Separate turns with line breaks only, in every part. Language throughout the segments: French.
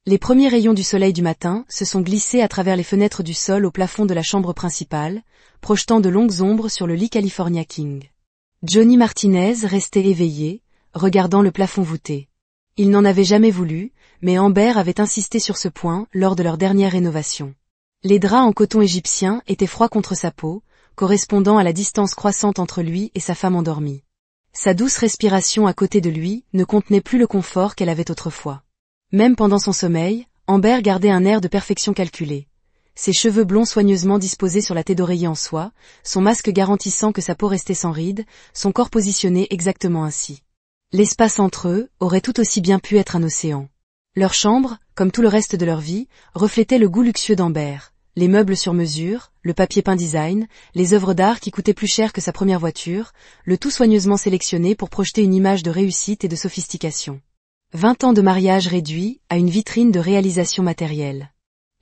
Les premiers rayons du soleil du matin se sont glissés à travers les fenêtres du sol au plafond de la chambre principale, projetant de longues ombres sur le lit California King. Johnny Martinez restait éveillé, regardant le plafond voûté. Il n'en avait jamais voulu, mais Amber avait insisté sur ce point lors de leur dernière rénovation. Les draps en coton égyptien étaient froids contre sa peau, correspondant à la distance croissante entre lui et sa femme endormie. Sa douce respiration à côté de lui ne contenait plus le confort qu'elle avait autrefois. Même pendant son sommeil, Amber gardait un air de perfection calculée. Ses cheveux blonds soigneusement disposés sur la tête d'oreiller en soie, son masque garantissant que sa peau restait sans rides, son corps positionné exactement ainsi. L'espace entre eux aurait tout aussi bien pu être un océan. Leur chambre, comme tout le reste de leur vie, reflétait le goût luxueux d'Amber. Les meubles sur mesure, le papier peint design, les œuvres d'art qui coûtaient plus cher que sa première voiture, le tout soigneusement sélectionné pour projeter une image de réussite et de sophistication. 20 ans de mariage réduits à une vitrine de réalisation matérielle.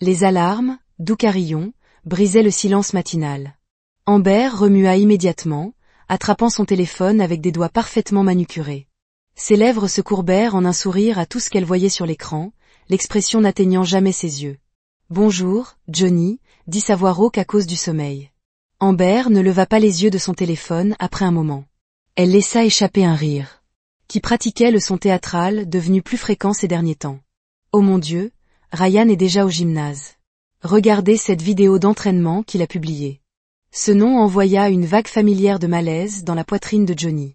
Les alarmes, doux carillons, brisaient le silence matinal. Amber remua immédiatement, attrapant son téléphone avec des doigts parfaitement manucurés. Ses lèvres se courbèrent en un sourire à tout ce qu'elle voyait sur l'écran, l'expression n'atteignant jamais ses yeux. « Bonjour, Johnny », dit sa voix rauque à cause du sommeil. Amber ne leva pas les yeux de son téléphone après un moment. Elle laissa échapper un rire, qui pratiquait le son théâtral devenu plus fréquent ces derniers temps. « Oh mon Dieu, Ryan est déjà au gymnase. Regardez cette vidéo d'entraînement qu'il a publiée. » Ce nom envoya une vague familière de malaise dans la poitrine de Johnny.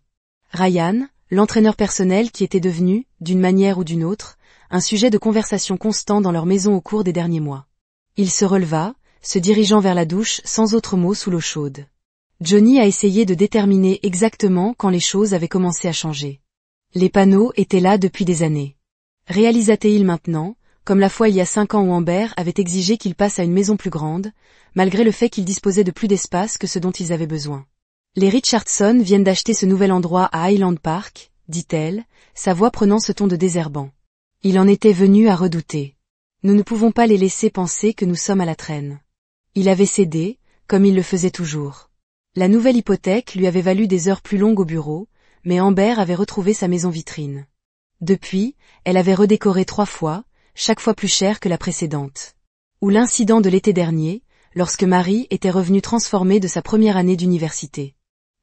Ryan, l'entraîneur personnel qui était devenu, d'une manière ou d'une autre, un sujet de conversation constant dans leur maison au cours des derniers mois. Il se releva, se dirigeant vers la douche sans autre mot sous l'eau chaude. Johnny a essayé de déterminer exactement quand les choses avaient commencé à changer. Les panneaux étaient là depuis des années. Réalisait-il maintenant, comme la fois il y a 5 ans où Amber avait exigé qu'il passe à une maison plus grande, malgré le fait qu'il disposait de plus d'espace que ce dont ils avaient besoin. Les Richardson viennent d'acheter ce nouvel endroit à Highland Park, dit-elle, sa voix prenant ce ton de désherbant. Il en était venu à redouter. Nous ne pouvons pas les laisser penser que nous sommes à la traîne. Il avait cédé, comme il le faisait toujours. La nouvelle hypothèque lui avait valu des heures plus longues au bureau, mais Amber avait retrouvé sa maison vitrine. Depuis, elle avait redécoré 3 fois, chaque fois plus cher que la précédente. Ou l'incident de l'été dernier, lorsque Marie était revenue transformée de sa première année d'université.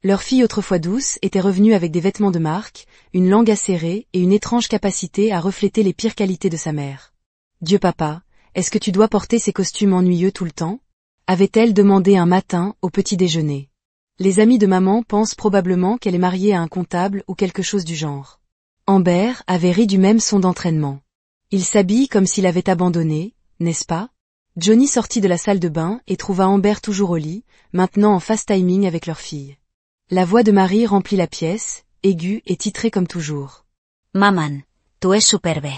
Leur fille autrefois douce était revenue avec des vêtements de marque, une langue acérée et une étrange capacité à refléter les pires qualités de sa mère. « Dieu papa, est-ce que tu dois porter ces costumes ennuyeux tout le temps ?» avait-elle demandé un matin au petit déjeuner. Les amis de maman pensent probablement qu'elle est mariée à un comptable ou quelque chose du genre. Amber avait ri du même son d'entraînement. Il s'habille comme s'il avait abandonné, n'est-ce pas? Johnny sortit de la salle de bain et trouva Amber toujours au lit, maintenant en fast timing avec leur fille. La voix de Marie remplit la pièce, aiguë et titrée comme toujours. «
Maman, tu es superbe. »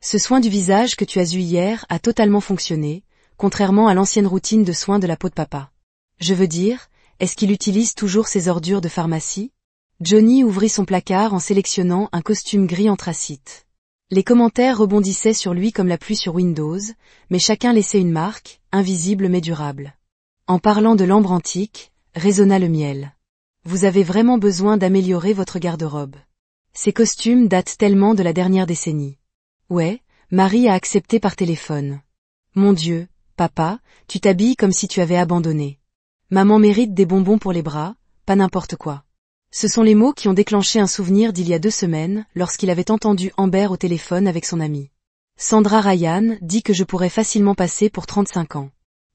Ce soin du visage que tu as eu hier a totalement fonctionné, contrairement à l'ancienne routine de soins de la peau de papa. Je veux dire, est-ce qu'il utilise toujours ses ordures de pharmacie? Johnny ouvrit son placard en sélectionnant un costume gris anthracite. Les commentaires rebondissaient sur lui comme la pluie sur Windows, mais chacun laissait une marque, invisible mais durable. En parlant de l'ambre antique, résonna le miel. Vous avez vraiment besoin d'améliorer votre garde-robe. Ces costumes datent tellement de la dernière décennie. Ouais, Marie a accepté par téléphone. Mon Dieu, papa, tu t'habilles comme si tu avais abandonné. Maman mérite des bonbons pour les bras, pas n'importe quoi. Ce sont les mots qui ont déclenché un souvenir d'il y a 2 semaines, lorsqu'il avait entendu Amber au téléphone avec son amie. Sandra Ryan dit que je pourrais facilement passer pour 35 ans.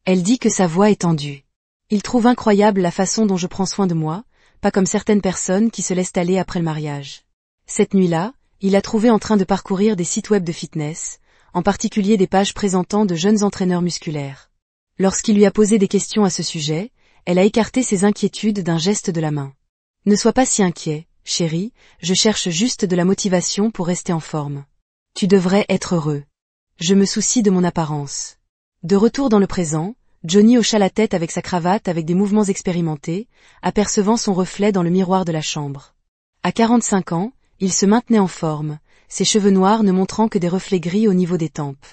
Elle dit que sa voix est tendue. Il trouve incroyable la façon dont je prends soin de moi, pas comme certaines personnes qui se laissent aller après le mariage. Cette nuit-là, il l'a trouvé en train de parcourir des sites web de fitness, en particulier des pages présentant de jeunes entraîneurs musculaires. Lorsqu'il lui a posé des questions à ce sujet, elle a écarté ses inquiétudes d'un geste de la main. « Ne sois pas si inquiet, chérie, je cherche juste de la motivation pour rester en forme. Tu devrais être heureux. Je me soucie de mon apparence. » De retour dans le présent, Johnny hocha la tête avec sa cravate avec des mouvements expérimentés, apercevant son reflet dans le miroir de la chambre. À 45 ans, il se maintenait en forme, ses cheveux noirs ne montrant que des reflets gris au niveau des tempes.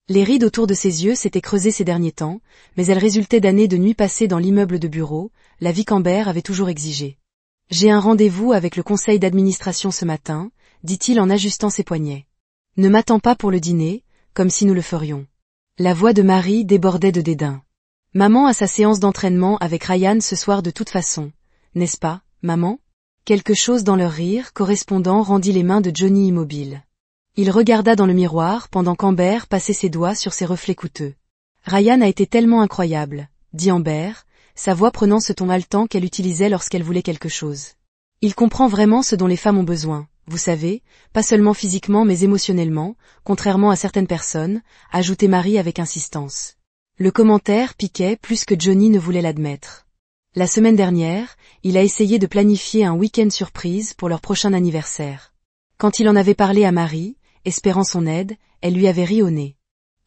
Les rides autour de ses yeux s'étaient creusées ces derniers temps, mais elles résultaient d'années de nuits passées dans l'immeuble de bureau, la vie qu'Amber avait toujours exigée. « J'ai un rendez-vous avec le conseil d'administration ce matin, dit-il en ajustant ses poignets. Ne m'attends pas pour le dîner, comme si nous le ferions. La voix de Marie débordait de dédain. Maman a sa séance d'entraînement avec Ryan ce soir de toute façon, n'est-ce pas, maman? Quelque chose dans leur rire correspondant rendit les mains de Johnny immobiles. Il regarda dans le miroir pendant qu'Amber passait ses doigts sur ses reflets coûteux. Ryan a été tellement incroyable, dit Amber, sa voix prenant ce ton haletant qu'elle utilisait lorsqu'elle voulait quelque chose. Il comprend vraiment ce dont les femmes ont besoin, vous savez, pas seulement physiquement mais émotionnellement, contrairement à certaines personnes, ajoutait Marie avec insistance. Le commentaire piquait plus que Johnny ne voulait l'admettre. La semaine dernière, il a essayé de planifier un week-end surprise pour leur prochain anniversaire. Quand il en avait parlé à Marie, espérant son aide, elle lui avait ri au nez.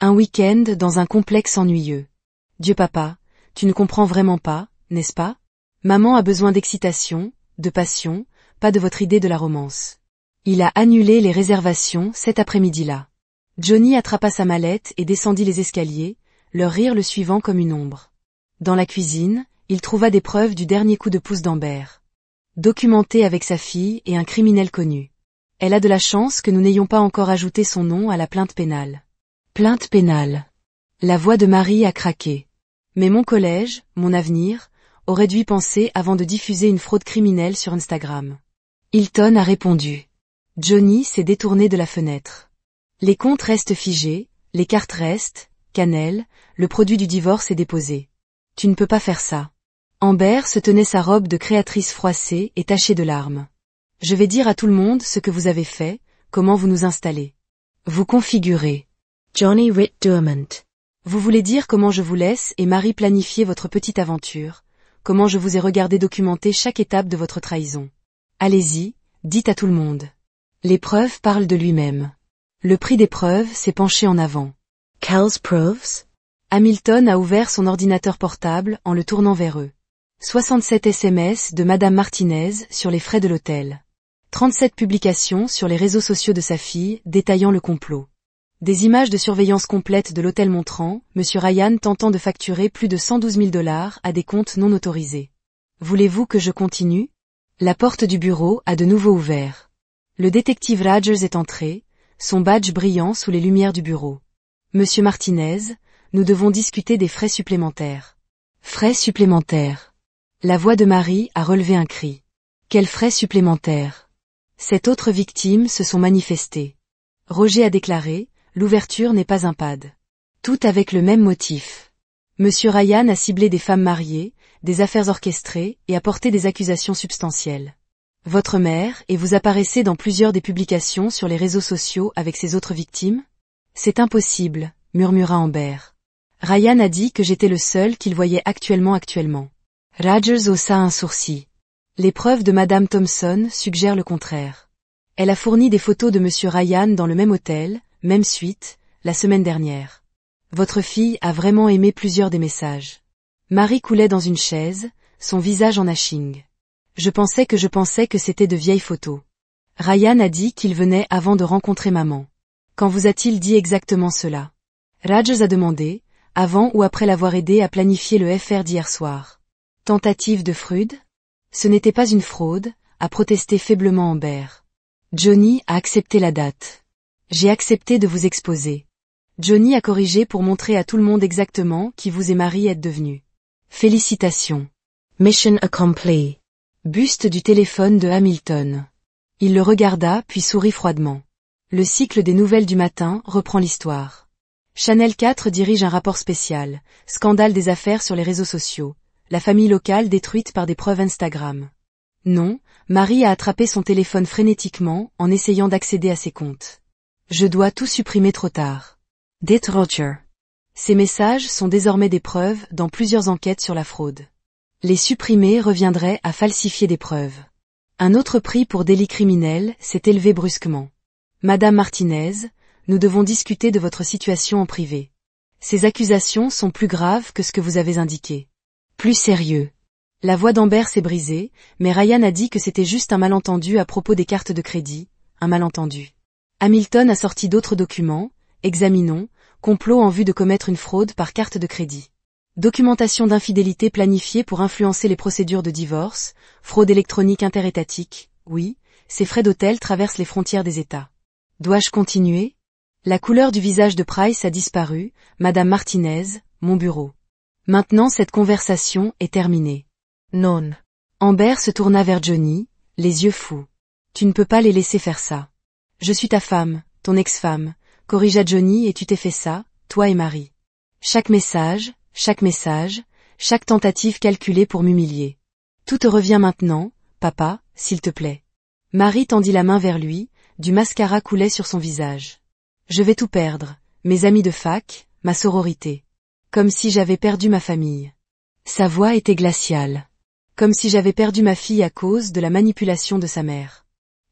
Un week-end dans un complexe ennuyeux. Dieu papa, tu ne comprends vraiment pas, n'est-ce pas? Maman a besoin d'excitation, de passion, pas de votre idée de la romance. Il a annulé les réservations cet après-midi-là. Johnny attrapa sa mallette et descendit les escaliers, leur rire le suivant comme une ombre. Dans la cuisine, il trouva des preuves du dernier coup de pouce d'Amber. Documenté avec sa fille et un criminel connu. Elle a de la chance que nous n'ayons pas encore ajouté son nom à la plainte pénale. Plainte pénale. La voix de Marie a craqué. Mais mon collège, mon avenir, aurait dû y penser avant de diffuser une fraude criminelle sur Instagram. Hilton a répondu. Johnny s'est détourné de la fenêtre. Les comptes restent figés, les cartes restent, cannelle, le produit du divorce est déposé. Tu ne peux pas faire ça. Amber se tenait sa robe de créatrice froissée et tachée de larmes. Je vais dire à tout le monde ce que vous avez fait, comment vous nous installez. Vous configurez.
Johnny Ritt Durment.
Vous voulez dire comment je vous laisse et Marie planifier votre petite aventure, comment je vous ai regardé documenter chaque étape de votre trahison. Allez-y, dites à tout le monde. Les preuves parlent de lui-même. Le prix des preuves s'est penché en avant.
Cal's proofs?
Hamilton a ouvert son ordinateur portable en le tournant vers eux. 67 SMS de Madame Martinez sur les frais de l'hôtel. 37 publications sur les réseaux sociaux de sa fille détaillant le complot. Des images de surveillance complète de l'hôtel montrant Monsieur Ryan tentant de facturer plus de 112 000 $ à des comptes non autorisés. Voulez-vous que je continue? La porte du bureau a de nouveau ouvert. Le détective Rogers est entré, son badge brillant sous les lumières du bureau. Monsieur Martinez, nous devons discuter des frais supplémentaires. Frais supplémentaires. La voix de Marie a relevé un cri. Quels frais supplémentaires? Sept autres victimes se sont manifestées. Roger a déclaré, l'ouverture n'est pas un pad. Tout avec le même motif. Monsieur Ryan a ciblé des femmes mariées, des affaires orchestrées et a porté des accusations substantielles. Votre mère et vous apparaissez dans plusieurs des publications sur les réseaux sociaux avec ces autres victimes? C'est impossible, murmura Amber. Ryan a dit que j'étais le seul qu'il voyait actuellement. Rogers haussa un sourcil. Les preuves de Madame Thompson suggèrent le contraire. Elle a fourni des photos de Monsieur Ryan dans le même hôtel, même suite, la semaine dernière. Votre fille a vraiment aimé plusieurs des messages. Marie coulait dans une chaise, son visage en haching. Je pensais que c'était de vieilles photos. Ryan a dit qu'il venait avant de rencontrer maman. Quand vous a-t-il dit exactement cela? Rogers a demandé, avant ou après l'avoir aidé à planifier le FR d'hier soir. Tentative de fraude? Ce n'était pas une fraude, a protesté faiblement Amber. Johnny a accepté la date. J'ai accepté de vous exposer. Johnny a corrigé pour montrer à tout le monde exactement qui vous et Marie êtes devenus. Félicitations.
Mission accomplie.
Buste du téléphone de Hamilton. Il le regarda puis sourit froidement. Le cycle des nouvelles du matin reprend l'histoire. Channel 4 dirige un rapport spécial, scandale des affaires sur les réseaux sociaux, la famille locale détruite par des preuves Instagram. Non, Marie a attrapé son téléphone frénétiquement en essayant d'accéder à ses comptes. Je dois tout supprimer trop tard. Dit Roger. Ces messages sont désormais des preuves dans plusieurs enquêtes sur la fraude. Les supprimer reviendrait à falsifier des preuves. Un autre prix pour délit criminel s'est élevé brusquement. Madame Martinez, nous devons discuter de votre situation en privé. Ces accusations sont plus graves que ce que vous avez indiqué. Plus sérieux. La voix d'Amber s'est brisée, mais Ryan a dit que c'était juste un malentendu à propos des cartes de crédit, un malentendu. Hamilton a sorti d'autres documents, examinons, complot en vue de commettre une fraude par carte de crédit. Documentation d'infidélité planifiée pour influencer les procédures de divorce, fraude électronique interétatique, oui, ces frais d'hôtel traversent les frontières des États. Dois-je continuer? La couleur du visage de Price a disparu, Madame Martinez, mon bureau. Maintenant cette conversation est terminée.
Non.
Amber se tourna vers Johnny, les yeux fous. Tu ne peux pas les laisser faire ça. Je suis ta femme, ton ex-femme, corrigea Johnny et tu t'es fait ça, toi et Marie. Chaque message, chaque tentative calculée pour m'humilier. Tout te revient maintenant, papa, s'il te plaît. Marie tendit la main vers lui, du mascara coulait sur son visage. Je vais tout perdre, mes amis de fac, ma sororité. Comme si j'avais perdu ma famille. Sa voix était glaciale. Comme si j'avais perdu ma fille à cause de la manipulation de sa mère.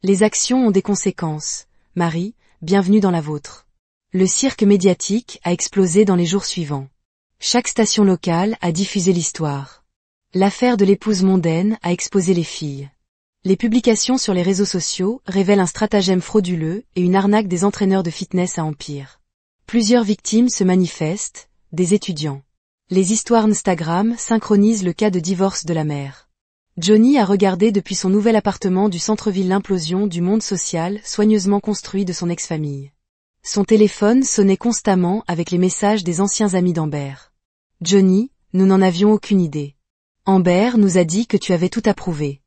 Les actions ont des conséquences, Marie, bienvenue dans la vôtre. Le cirque médiatique a explosé dans les jours suivants. Chaque station locale a diffusé l'histoire. L'affaire de l'épouse mondaine a exposé les filles. Les publications sur les réseaux sociaux révèlent un stratagème frauduleux et une arnaque des entraîneurs de fitness à Empire. Plusieurs victimes se manifestent, des étudiants. Les histoires Instagram synchronisent le cas de divorce de la mère. Johnny a regardé depuis son nouvel appartement du centre-ville l'implosion du monde social soigneusement construit de son ex-famille. Son téléphone sonnait constamment avec les messages des anciens amis d'Amber. Johnny, nous n'en avions aucune idée. Amber nous a dit que tu avais tout approuvé.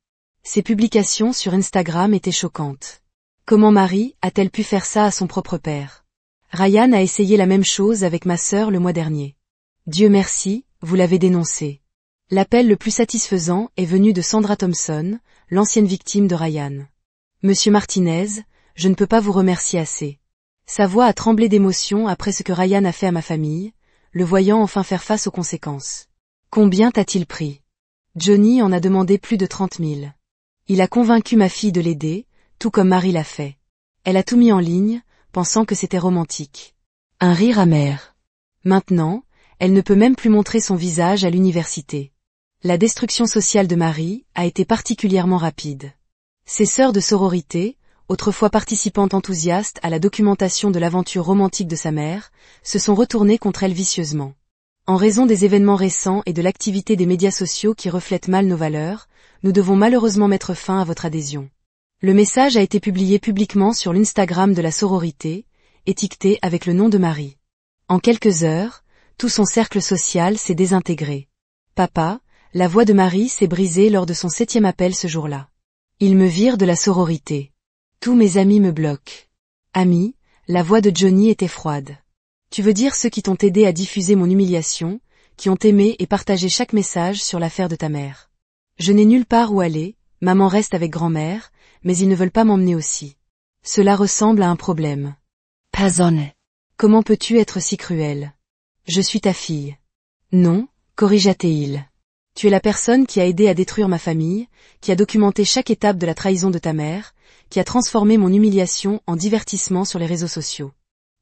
Ses publications sur Instagram étaient choquantes. Comment Marie a-t-elle pu faire ça à son propre père? Ryan a essayé la même chose avec ma sœur le mois dernier. Dieu merci, vous l'avez dénoncé. L'appel le plus satisfaisant est venu de Sandra Thompson, l'ancienne victime de Ryan. Monsieur Martinez, je ne peux pas vous remercier assez. Sa voix a tremblé d'émotion après ce que Ryan a fait à ma famille, le voyant enfin faire face aux conséquences. Combien t'a-t-il pris? Johnny en a demandé plus de 30 000. Il a convaincu ma fille de l'aider, tout comme Marie l'a fait. Elle a tout mis en ligne, pensant que c'était romantique. Un rire amer. Maintenant, elle ne peut même plus montrer son visage à l'université. La destruction sociale de Marie a été particulièrement rapide. Ses sœurs de sororité, autrefois participantes enthousiastes à la documentation de l'aventure romantique de sa mère, se sont retournées contre elle vicieusement. En raison des événements récents et de l'activité des médias sociaux qui reflètent mal nos valeurs, nous devons malheureusement mettre fin à votre adhésion. Le message a été publié publiquement sur l'Instagram de la sororité, étiqueté avec le nom de Marie. En quelques heures, tout son cercle social s'est désintégré. Papa, la voix de Marie s'est brisée lors de son 7e appel ce jour-là. Ils me virent de la sororité. Tous mes amis me bloquent. Ami, la voix de Johnny était froide. Tu veux dire ceux qui t'ont aidé à diffuser mon humiliation, qui ont aimé et partagé chaque message sur l'affaire de ta mère. Je n'ai nulle part où aller, maman reste avec grand-mère, mais ils ne veulent pas m'emmener aussi. Cela ressemble à un problème.
Pardonne.
Comment peux-tu être si cruel? Je suis ta fille. Non, corrigea-t-il. Tu es la personne qui a aidé à détruire ma famille, qui a documenté chaque étape de la trahison de ta mère, qui a transformé mon humiliation en divertissement sur les réseaux sociaux.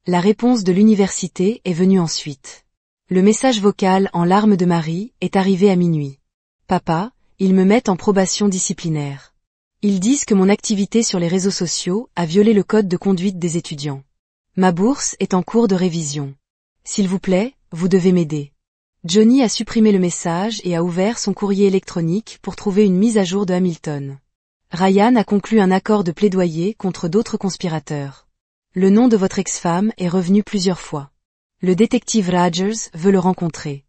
La réponse de l'université est venue ensuite. Le message vocal en larmes de Marie est arrivé à minuit. Papa, ils me mettent en probation disciplinaire. Ils disent que mon activité sur les réseaux sociaux a violé le code de conduite des étudiants. Ma bourse est en cours de révision. S'il vous plaît, vous devez m'aider. Johnny a supprimé le message et a ouvert son courrier électronique pour trouver une mise à jour de Hamilton. Ryan a conclu un accord de plaidoyer contre d'autres conspirateurs. Le nom de votre ex-femme est revenu plusieurs fois. Le détective Rogers veut le rencontrer.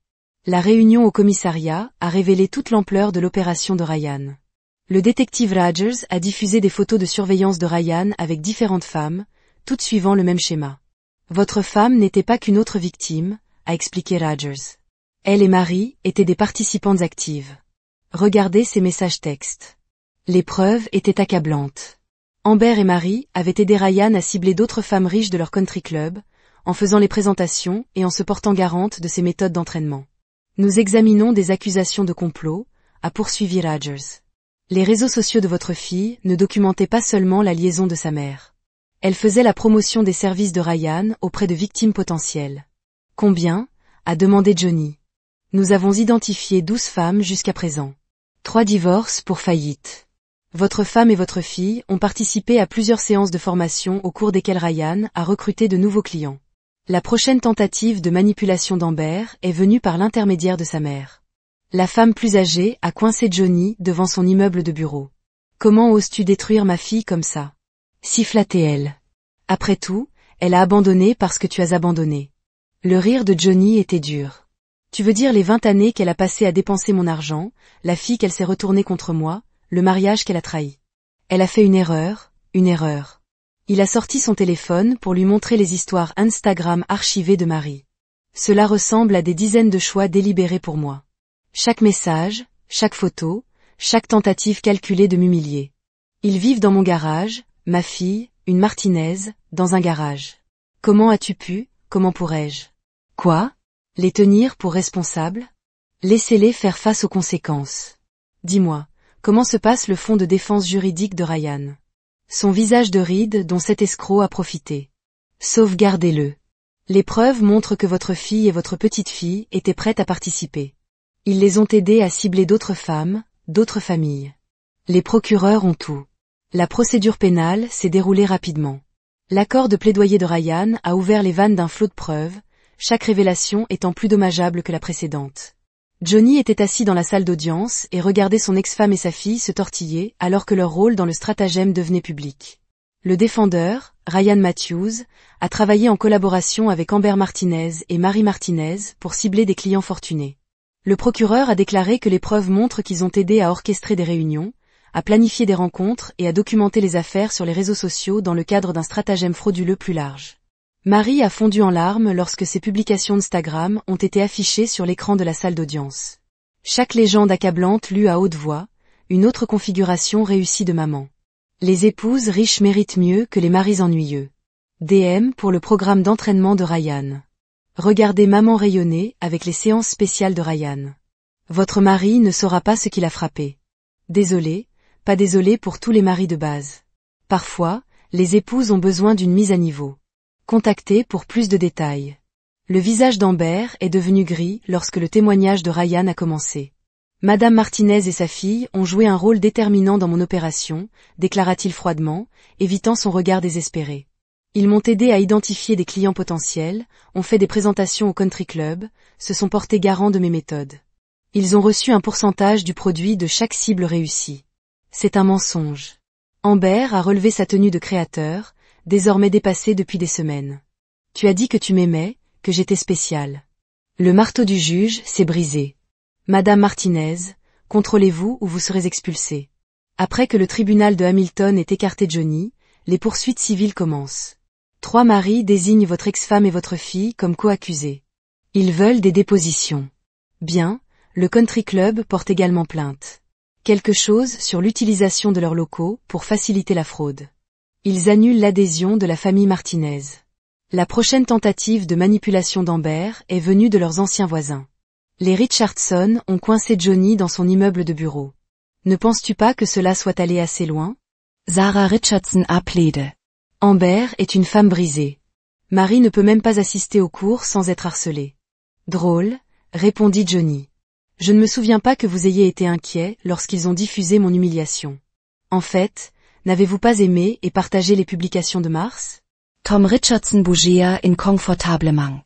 La réunion au commissariat a révélé toute l'ampleur de l'opération de Ryan. Le détective Rogers a diffusé des photos de surveillance de Ryan avec différentes femmes, toutes suivant le même schéma. Votre femme n'était pas qu'une autre victime, a expliqué Rogers. Elle et Marie étaient des participantes actives. Regardez ces messages textes. Les preuves étaient accablantes. Amber et Marie avaient aidé Ryan à cibler d'autres femmes riches de leur country club, en faisant les présentations et en se portant garante de ses méthodes d'entraînement. Nous examinons des accusations de complot, a poursuivi Rogers. Les réseaux sociaux de votre fille ne documentaient pas seulement la liaison de sa mère. Elle faisait la promotion des services de Ryan auprès de victimes potentielles. Combien? A demandé Johnny. Nous avons identifié 12 femmes jusqu'à présent. 3 divorces pour faillite. Votre femme et votre fille ont participé à plusieurs séances de formation au cours desquelles Ryan a recruté de nouveaux clients. La prochaine tentative de manipulation d'Amber est venue par l'intermédiaire de sa mère. La femme plus âgée a coincé Johnny devant son immeuble de bureau. Comment oses-tu détruire ma fille comme ça? Siffla-t-elle. Après tout, Elle a abandonné parce que tu as abandonné. Le rire de Johnny était dur. Tu veux dire les 20 années qu'elle a passées à dépenser mon argent, la fille qu'elle s'est retournée contre moi, le mariage qu'elle a trahi. Elle a fait une erreur, une erreur. Il a sorti son téléphone pour lui montrer les histoires Instagram archivées de Marie. Cela ressemble à des dizaines de choix délibérés pour moi. Chaque message, chaque photo, chaque tentative calculée de m'humilier. Ils vivent dans mon garage, ma fille, une Martinez, dans un garage. Comment as-tu pu, comment pourrais-je? Quoi? Les tenir pour responsables? Laissez-les faire face aux conséquences. Dis-moi, comment se passe le fonds de défense juridique de Ryan? Son visage de ride dont cet escroc a profité. Sauvegardez-le. Les preuves montrent que votre fille et votre petite-fille étaient prêtes à participer. Ils les ont aidés à cibler d'autres femmes, d'autres familles. Les procureurs ont tout. La procédure pénale s'est déroulée rapidement. L'accord de plaidoyer de Ryan a ouvert les vannes d'un flot de preuves, chaque révélation étant plus dommageable que la précédente. Johnny était assis dans la salle d'audience et regardait son ex-femme et sa fille se tortiller alors que leur rôle dans le stratagème devenait public. Le défendeur, Ryan Matthews, a travaillé en collaboration avec Amber Martinez et Mary Martinez pour cibler des clients fortunés. Le procureur a déclaré que les preuves montrent qu'ils ont aidé à orchestrer des réunions, à planifier des rencontres et à documenter les affaires sur les réseaux sociaux dans le cadre d'un stratagème frauduleux plus large. Marie a fondu en larmes lorsque ses publications Instagram ont été affichées sur l'écran de la salle d'audience. Chaque légende accablante lue à haute voix, une autre configuration réussie de maman. Les épouses riches méritent mieux que les maris ennuyeux. DM pour le programme d'entraînement de Ryan. Regardez maman rayonner avec les séances spéciales de Ryan. Votre mari ne saura pas ce qui l'a frappé. Désolé, pas désolé pour tous les maris de base. Parfois, les épouses ont besoin d'une mise à niveau. Contactez pour plus de détails. Le visage d'Amber est devenu gris lorsque le témoignage de Ryan a commencé. Madame Martinez et sa fille ont joué un rôle déterminant dans mon opération, déclara-t-il froidement, évitant son regard désespéré. Ils m'ont aidé à identifier des clients potentiels, ont fait des présentations au country club, se sont portés garants de mes méthodes. Ils ont reçu un pourcentage du produit de chaque cible réussie. C'est un mensonge. Amber a relevé sa tenue de créateur, désormais dépassée depuis des semaines. Tu as dit que tu m'aimais, que j'étais spécial. Le marteau du juge s'est brisé. Madame Martinez, contrôlez-vous ou vous serez expulsée. Après que le tribunal de Hamilton ait écarté Johnny, les poursuites civiles commencent. 3 maris désignent votre ex-femme et votre fille comme co-accusés. Ils veulent des dépositions. Bien, le country club porte également plainte. Quelque chose sur l'utilisation de leurs locaux pour faciliter la fraude. Ils annulent l'adhésion de la famille Martinez. La prochaine tentative de manipulation d'Amber est venue de leurs anciens voisins. Les Richardson ont coincé Johnny dans son immeuble de bureau. Ne penses-tu pas que cela soit allé assez loin?
Sarah Richardson ablede.
Amber est une femme brisée. Marie ne peut même pas assister aux cours sans être harcelée. Drôle, répondit Johnny. Je ne me souviens pas que vous ayez été inquiet lorsqu'ils ont diffusé mon humiliation. En fait, n'avez-vous pas aimé et partagé les publications de mars?
Tom Richardson bougia inconfortablement.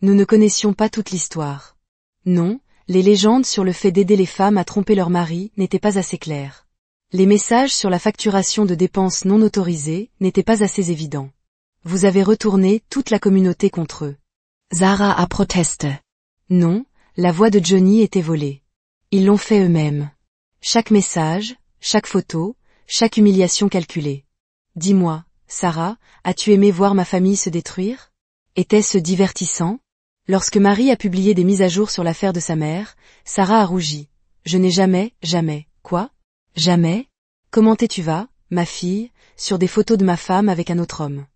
Nous ne connaissions pas toute l'histoire. Non, les légendes sur le fait d'aider les femmes à tromper leur mari n'étaient pas assez claires. Les messages sur la facturation de dépenses non autorisées n'étaient pas assez évidents. Vous avez retourné toute la communauté contre eux.
Sarah a proteste.
Non, la voix de Johnny était volée. Ils l'ont fait eux-mêmes. Chaque message, chaque photo, chaque humiliation calculée. Dis-moi, Sarah, as-tu aimé voir ma famille se détruire? Était-ce divertissant? Lorsque Marie a publié des mises à jour sur l'affaire de sa mère, Sarah a rougi. Je n'ai jamais, quoi? Jamais? Commenté tu vas, ma fille, sur des photos de ma femme avec un autre homme.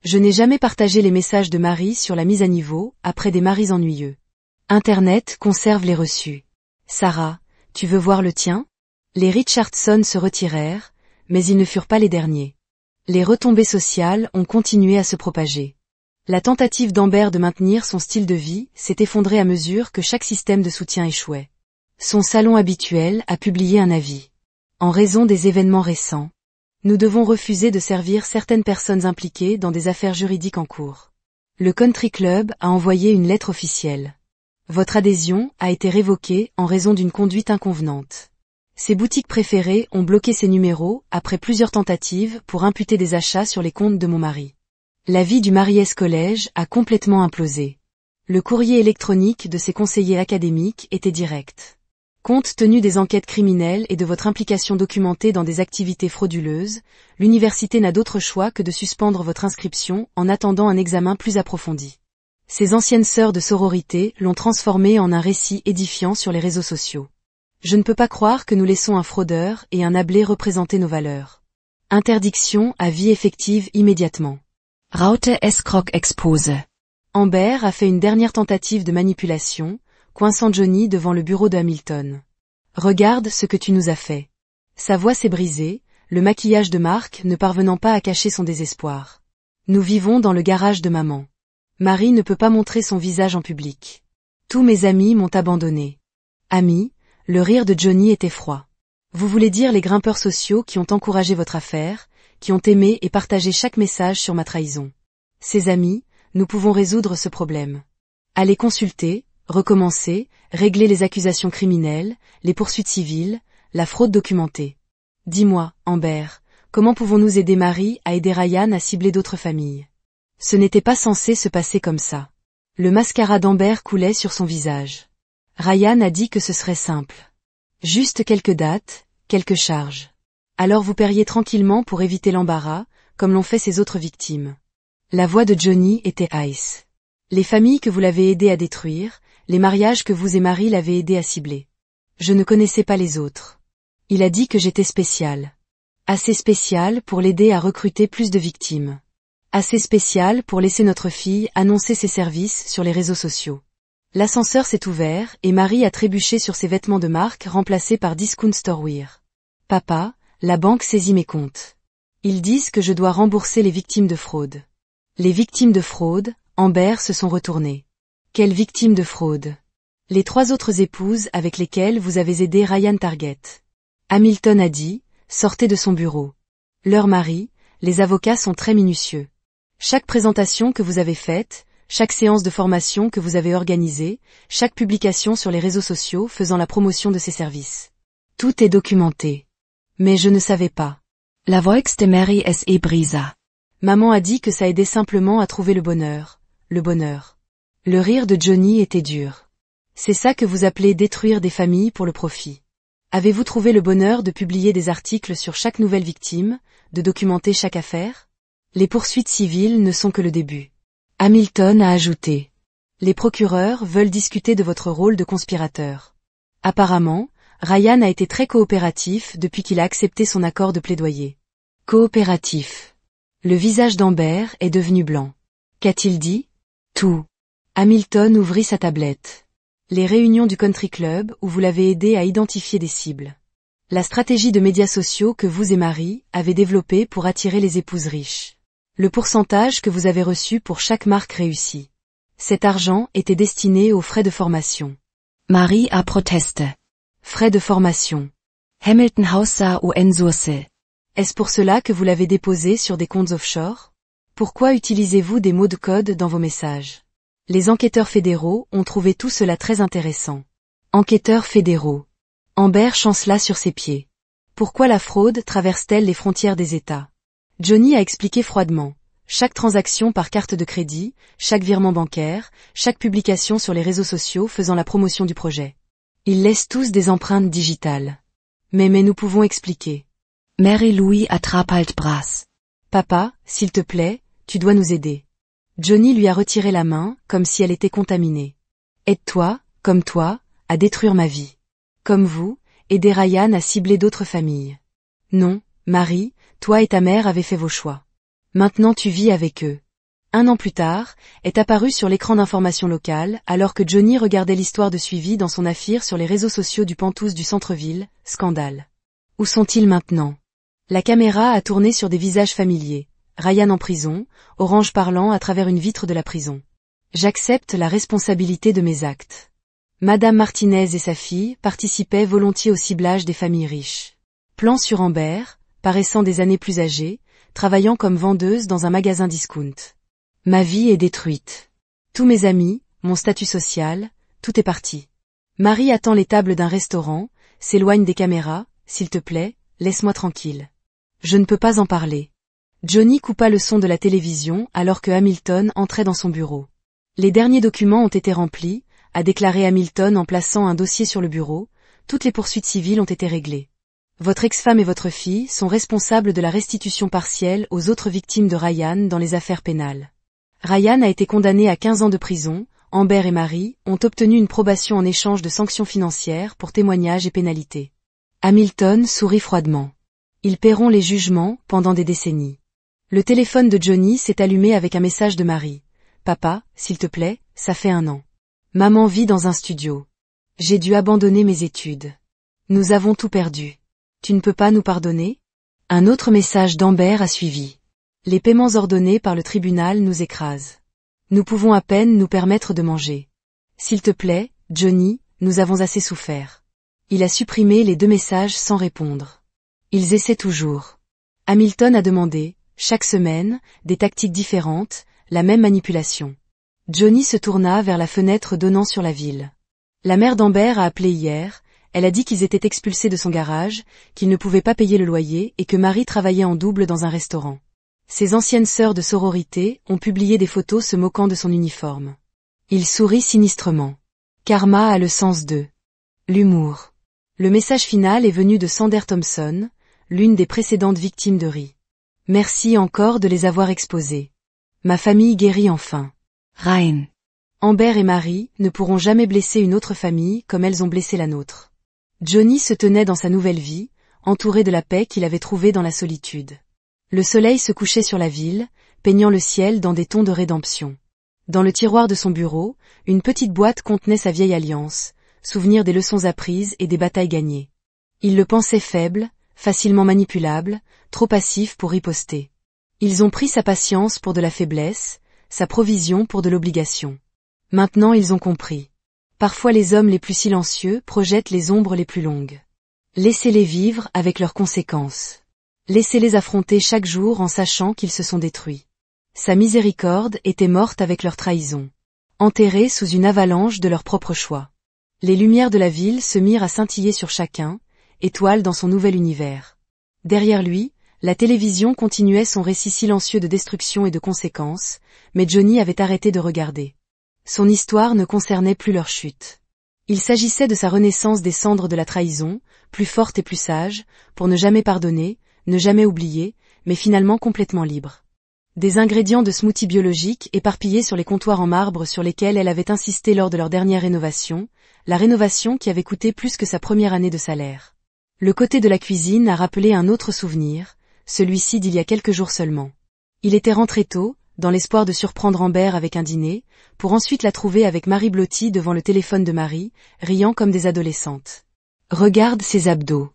Je n'ai jamais partagé les messages de Marie sur la mise à niveau, après des maris ennuyeux. Internet conserve les reçus. Sarah, tu veux voir le tien? Les Richardson se retirèrent, mais ils ne furent pas les derniers. Les retombées sociales ont continué à se propager. La tentative d'Amber de maintenir son style de vie s'est effondrée à mesure que chaque système de soutien échouait. Son salon habituel a publié un avis. En raison des événements récents, nous devons refuser de servir certaines personnes impliquées dans des affaires juridiques en cours. Le country club a envoyé une lettre officielle. Votre adhésion a été révoquée en raison d'une conduite inconvenante. Ses boutiques préférées ont bloqué ses numéros après plusieurs tentatives pour imputer des achats sur les comptes de mon mari. La vie du Maries College a complètement implosé. Le courrier électronique de ses conseillers académiques était direct. Compte tenu des enquêtes criminelles et de votre implication documentée dans des activités frauduleuses, l'université n'a d'autre choix que de suspendre votre inscription en attendant un examen plus approfondi. Ces anciennes sœurs de sororité l'ont transformé en un récit édifiant sur les réseaux sociaux. Je ne peux pas croire que nous laissons un fraudeur et un ablé représenter nos valeurs. Interdiction à vie effective immédiatement.
Raute Escroc expose.
Amber a fait une dernière tentative de manipulation, coinçant Johnny devant le bureau de Hamilton. Regarde ce que tu nous as fait. Sa voix s'est brisée, le maquillage de Mark ne parvenant pas à cacher son désespoir. Nous vivons dans le garage de maman. Marie ne peut pas montrer son visage en public. Tous mes amis m'ont abandonné. Amis, le rire de Johnny était froid. Vous voulez dire les grimpeurs sociaux qui ont encouragé votre affaire, qui ont aimé et partagé chaque message sur ma trahison. Ces amis, nous pouvons résoudre ce problème. Allez consulter, recommencer, régler les accusations criminelles, les poursuites civiles, la fraude documentée. Dis-moi, Amber, comment pouvons-nous aider Marie à aider Ryan à cibler d'autres familles? Ce n'était pas censé se passer comme ça. Le mascara d'Amber coulait sur son visage. Ryan a dit que ce serait simple. Juste quelques dates, quelques charges. Alors vous paieriez tranquillement pour éviter l'embarras, comme l'ont fait ses autres victimes. La voix de Johnny était ice. Les familles que vous l'avez aidé à détruire, les mariages que vous et Marie l'avez aidé à cibler. Je ne connaissais pas les autres. Il a dit que j'étais spécial. Assez spécial pour l'aider à recruter plus de victimes. Assez spécial pour laisser notre fille annoncer ses services sur les réseaux sociaux. L'ascenseur s'est ouvert et Marie a trébuché sur ses vêtements de marque remplacés par Discount Store Wear. Papa, la banque saisit mes comptes. Ils disent que je dois rembourser les victimes de fraude. Les victimes de fraude, Amber se sont retournées. Quelles victimes de fraude? Les 3 autres épouses avec lesquelles vous avez aidé Ryan Target. Hamilton a dit, sortez de son bureau. Leurs maris, les avocats sont très minutieux. Chaque présentation que vous avez faite, chaque séance de formation que vous avez organisée, chaque publication sur les réseaux sociaux faisant la promotion de ces services. Tout est documenté. Mais je ne savais pas.
La voix de Mary S.E. brisa.
Maman a dit que ça aidait simplement à trouver le bonheur. Le bonheur. Le rire de Johnny était dur. C'est ça que vous appelez détruire des familles pour le profit. Avez-vous trouvé le bonheur de publier des articles sur chaque nouvelle victime, de documenter chaque affaire? Les poursuites civiles ne sont que le début. Hamilton a ajouté. Les procureurs veulent discuter de votre rôle de conspirateur. Apparemment, Ryan a été très coopératif depuis qu'il a accepté son accord de plaidoyer. Coopératif. Le visage d'Amber est devenu blanc. Qu'a-t-il dit? Tout. Hamilton ouvrit sa tablette. Les réunions du country club où vous l'avez aidé à identifier des cibles. La stratégie de médias sociaux que vous et Marie avez développée pour attirer les épouses riches. Le pourcentage que vous avez reçu pour chaque marque réussie. Cet argent était destiné aux frais de formation.
Marie a proteste.
Frais de formation.
Hamilton Hausa UN Source.
Est-ce pour cela que vous l'avez déposé sur des comptes offshore? Pourquoi utilisez-vous des mots de code dans vos messages? Les enquêteurs fédéraux ont trouvé tout cela très intéressant. Enquêteurs fédéraux. Amber chancela sur ses pieds. Pourquoi la fraude traverse-t-elle les frontières des États? Johnny a expliqué froidement. Chaque transaction par carte de crédit, chaque virement bancaire, chaque publication sur les réseaux sociaux faisant la promotion du projet. Ils laissent tous des empreintes digitales. Mais nous pouvons expliquer.
Mary Louis attrape halt Brass.
Papa, s'il te plaît, tu dois nous aider. Johnny lui a retiré la main, comme si elle était contaminée. Aide-toi, comme toi, à détruire ma vie. Comme vous, aider Ryan à cibler d'autres familles. Non, Marie, toi et ta mère avez fait vos choix. Maintenant tu vis avec eux. 1 an plus tard, est apparu sur l'écran d'information locale, alors que Johnny regardait l'histoire de suivi dans son affaire sur les réseaux sociaux du Penthouse du centre-ville, scandale. Où sont-ils maintenant? La caméra a tourné sur des visages familiers. Ryan en prison, Orange parlant à travers une vitre de la prison. J'accepte la responsabilité de mes actes. Madame Martinez et sa fille participaient volontiers au ciblage des familles riches. Plan sur Amber, paraissant des années plus âgée, travaillant comme vendeuse dans un magasin discount. Ma vie est détruite. Tous mes amis, mon statut social, tout est parti. Marie attend les tables d'un restaurant, s'éloigne des caméras, s'il te plaît, laisse-moi tranquille. Je ne peux pas en parler. Johnny coupa le son de la télévision alors que Hamilton entrait dans son bureau. Les derniers documents ont été remplis, a déclaré Hamilton en plaçant un dossier sur le bureau, toutes les poursuites civiles ont été réglées. Votre ex-femme et votre fille sont responsables de la restitution partielle aux autres victimes de Ryan dans les affaires pénales. Ryan a été condamné à 15 ans de prison, Amber et Marie ont obtenu une probation en échange de sanctions financières pour témoignages et pénalités. Hamilton sourit froidement. Ils paieront les jugements pendant des décennies. Le téléphone de Johnny s'est allumé avec un message de Marie. Papa, s'il te plaît, ça fait 1 an. Maman vit dans un studio. J'ai dû abandonner mes études. Nous avons tout perdu. Tu ne peux pas nous pardonner? Un autre message d'Amber a suivi. Les paiements ordonnés par le tribunal nous écrasent. Nous pouvons à peine nous permettre de manger. S'il te plaît, Johnny, nous avons assez souffert. Il a supprimé les 2 messages sans répondre. Ils essaient toujours. Hamilton a demandé, chaque semaine, des tactiques différentes, la même manipulation. Johnny se tourna vers la fenêtre donnant sur la ville. La mère d'Amber a appelé hier, elle a dit qu'ils étaient expulsés de son garage, qu'ils ne pouvaient pas payer le loyer et que Marie travaillait en double dans un restaurant. Ses anciennes sœurs de sororité ont publié des photos se moquant de son uniforme. Il sourit sinistrement. Karma a le sens de l'humour. Le message final est venu de Sander Thompson, l'une des précédentes victimes de Ri. Merci encore de les avoir exposés. Ma famille guérit enfin.
Rein.
Amber et Marie ne pourront jamais blesser une autre famille comme elles ont blessé la nôtre. Johnny se tenait dans sa nouvelle vie, entouré de la paix qu'il avait trouvée dans la solitude. Le soleil se couchait sur la ville, peignant le ciel dans des tons de rédemption. Dans le tiroir de son bureau, une petite boîte contenait sa vieille alliance, souvenir des leçons apprises et des batailles gagnées. Il le pensait faible, facilement manipulable, trop passif pour riposter. Ils ont pris sa patience pour de la faiblesse, sa provision pour de l'obligation. Maintenant ils ont compris. Parfois les hommes les plus silencieux projettent les ombres les plus longues. Laissez-les vivre avec leurs conséquences. Laissez-les affronter chaque jour en sachant qu'ils se sont détruits. Sa miséricorde était morte avec leur trahison. Enterrés sous une avalanche de leur propre choix. Les lumières de la ville se mirent à scintiller sur chacun, étoile dans son nouvel univers. Derrière lui, la télévision continuait son récit silencieux de destruction et de conséquences, mais Johnny avait arrêté de regarder. Son histoire ne concernait plus leur chute. Il s'agissait de sa renaissance des cendres de la trahison, plus forte et plus sage, pour ne jamais pardonner, ne jamais oublier, mais finalement complètement libre. Des ingrédients de smoothie biologique éparpillés sur les comptoirs en marbre sur lesquels elle avait insisté lors de leur dernière rénovation, la rénovation qui avait coûté plus que sa première année de salaire. Le côté de la cuisine a rappelé un autre souvenir, celui-ci d'il y a quelques jours seulement. Il était rentré tôt, dans l'espoir de surprendre Amber avec un dîner, pour ensuite la trouver avec Marie blottie devant le téléphone de Marie, riant comme des adolescentes. Regarde ses abdos.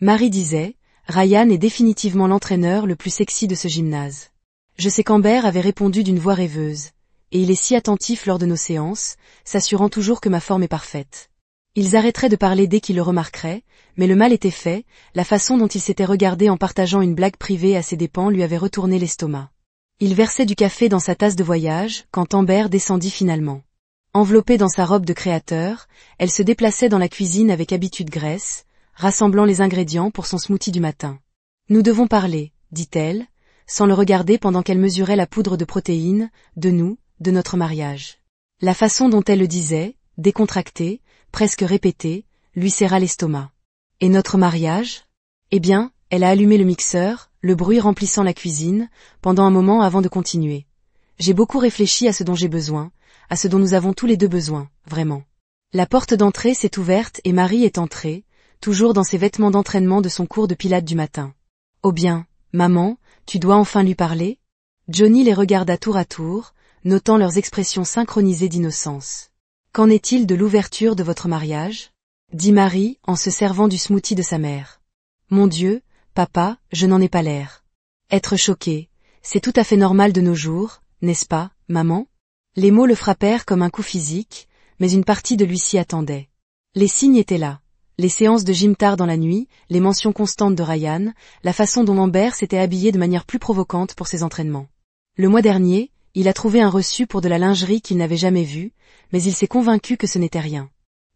Marie disait, Ryan est définitivement l'entraîneur le plus sexy de ce gymnase. Je sais qu'Amber avait répondu d'une voix rêveuse, et il est si attentif lors de nos séances, s'assurant toujours que ma forme est parfaite. Ils arrêteraient de parler dès qu'ils le remarqueraient, mais le mal était fait, la façon dont il s'était regardé en partageant une blague privée à ses dépens lui avait retourné l'estomac. Il versait du café dans sa tasse de voyage, quand Amber descendit finalement. Enveloppée dans sa robe de créateur, elle se déplaçait dans la cuisine avec habitude graisse, rassemblant les ingrédients pour son smoothie du matin. Nous devons parler, dit-elle, sans le regarder pendant qu'elle mesurait la poudre de protéines, de nous, de notre mariage. La façon dont elle le disait, décontractée, presque répétée, lui serra l'estomac. Et notre mariage? Eh bien, elle a allumé le mixeur, le bruit remplissant la cuisine, pendant un moment avant de continuer. J'ai beaucoup réfléchi à ce dont j'ai besoin, à ce dont nous avons tous les deux besoin, vraiment. La porte d'entrée s'est ouverte et Marie est entrée, toujours dans ses vêtements d'entraînement de son cours de pilates du matin. Oh bien, maman, tu dois enfin lui parler? Johnny les regarda tour à tour, notant leurs expressions synchronisées d'innocence. Qu'en est-il de l'ouverture de votre mariage? Dit Marie en se servant du smoothie de sa mère. Mon Dieu, papa, je n'en ai pas l'air. Être choqué, c'est tout à fait normal de nos jours, n'est-ce pas, maman? Les mots le frappèrent comme un coup physique, mais une partie de lui s'y attendait. Les signes étaient là. Les séances de gym tard dans la nuit, les mentions constantes de Ryan, la façon dont Amber s'était habillée de manière plus provocante pour ses entraînements. Le mois dernier, il a trouvé un reçu pour de la lingerie qu'il n'avait jamais vue, mais il s'est convaincu que ce n'était rien.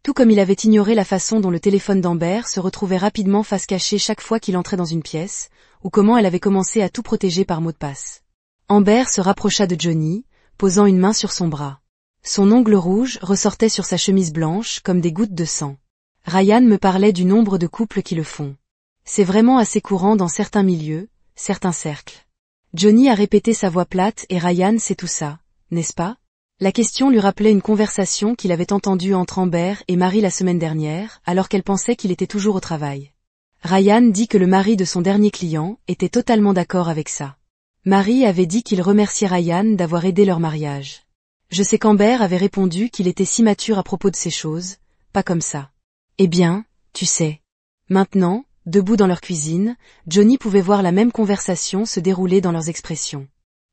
Tout comme il avait ignoré la façon dont le téléphone d'Amber se retrouvait rapidement face cachée chaque fois qu'il entrait dans une pièce, ou comment elle avait commencé à tout protéger par mot de passe. Amber se rapprocha de Johnny, posant une main sur son bras. Son ongle rouge ressortait sur sa chemise blanche comme des gouttes de sang. Ryan me parlait du nombre de couples qui le font. C'est vraiment assez courant dans certains milieux, certains cercles. Johnny a répété sa voix plate et Ryan c'est tout ça, n'est-ce pas? La question lui rappelait une conversation qu'il avait entendue entre Amber et Marie la semaine dernière, alors qu'elle pensait qu'il était toujours au travail. Ryan dit que le mari de son dernier client était totalement d'accord avec ça. Marie avait dit qu'il remerciait Ryan d'avoir aidé leur mariage. Je sais qu'Amber avait répondu qu'il était si mature à propos de ces choses, pas comme ça. Eh bien, tu sais. Maintenant, debout dans leur cuisine, Johnny pouvait voir la même conversation se dérouler dans leurs expressions.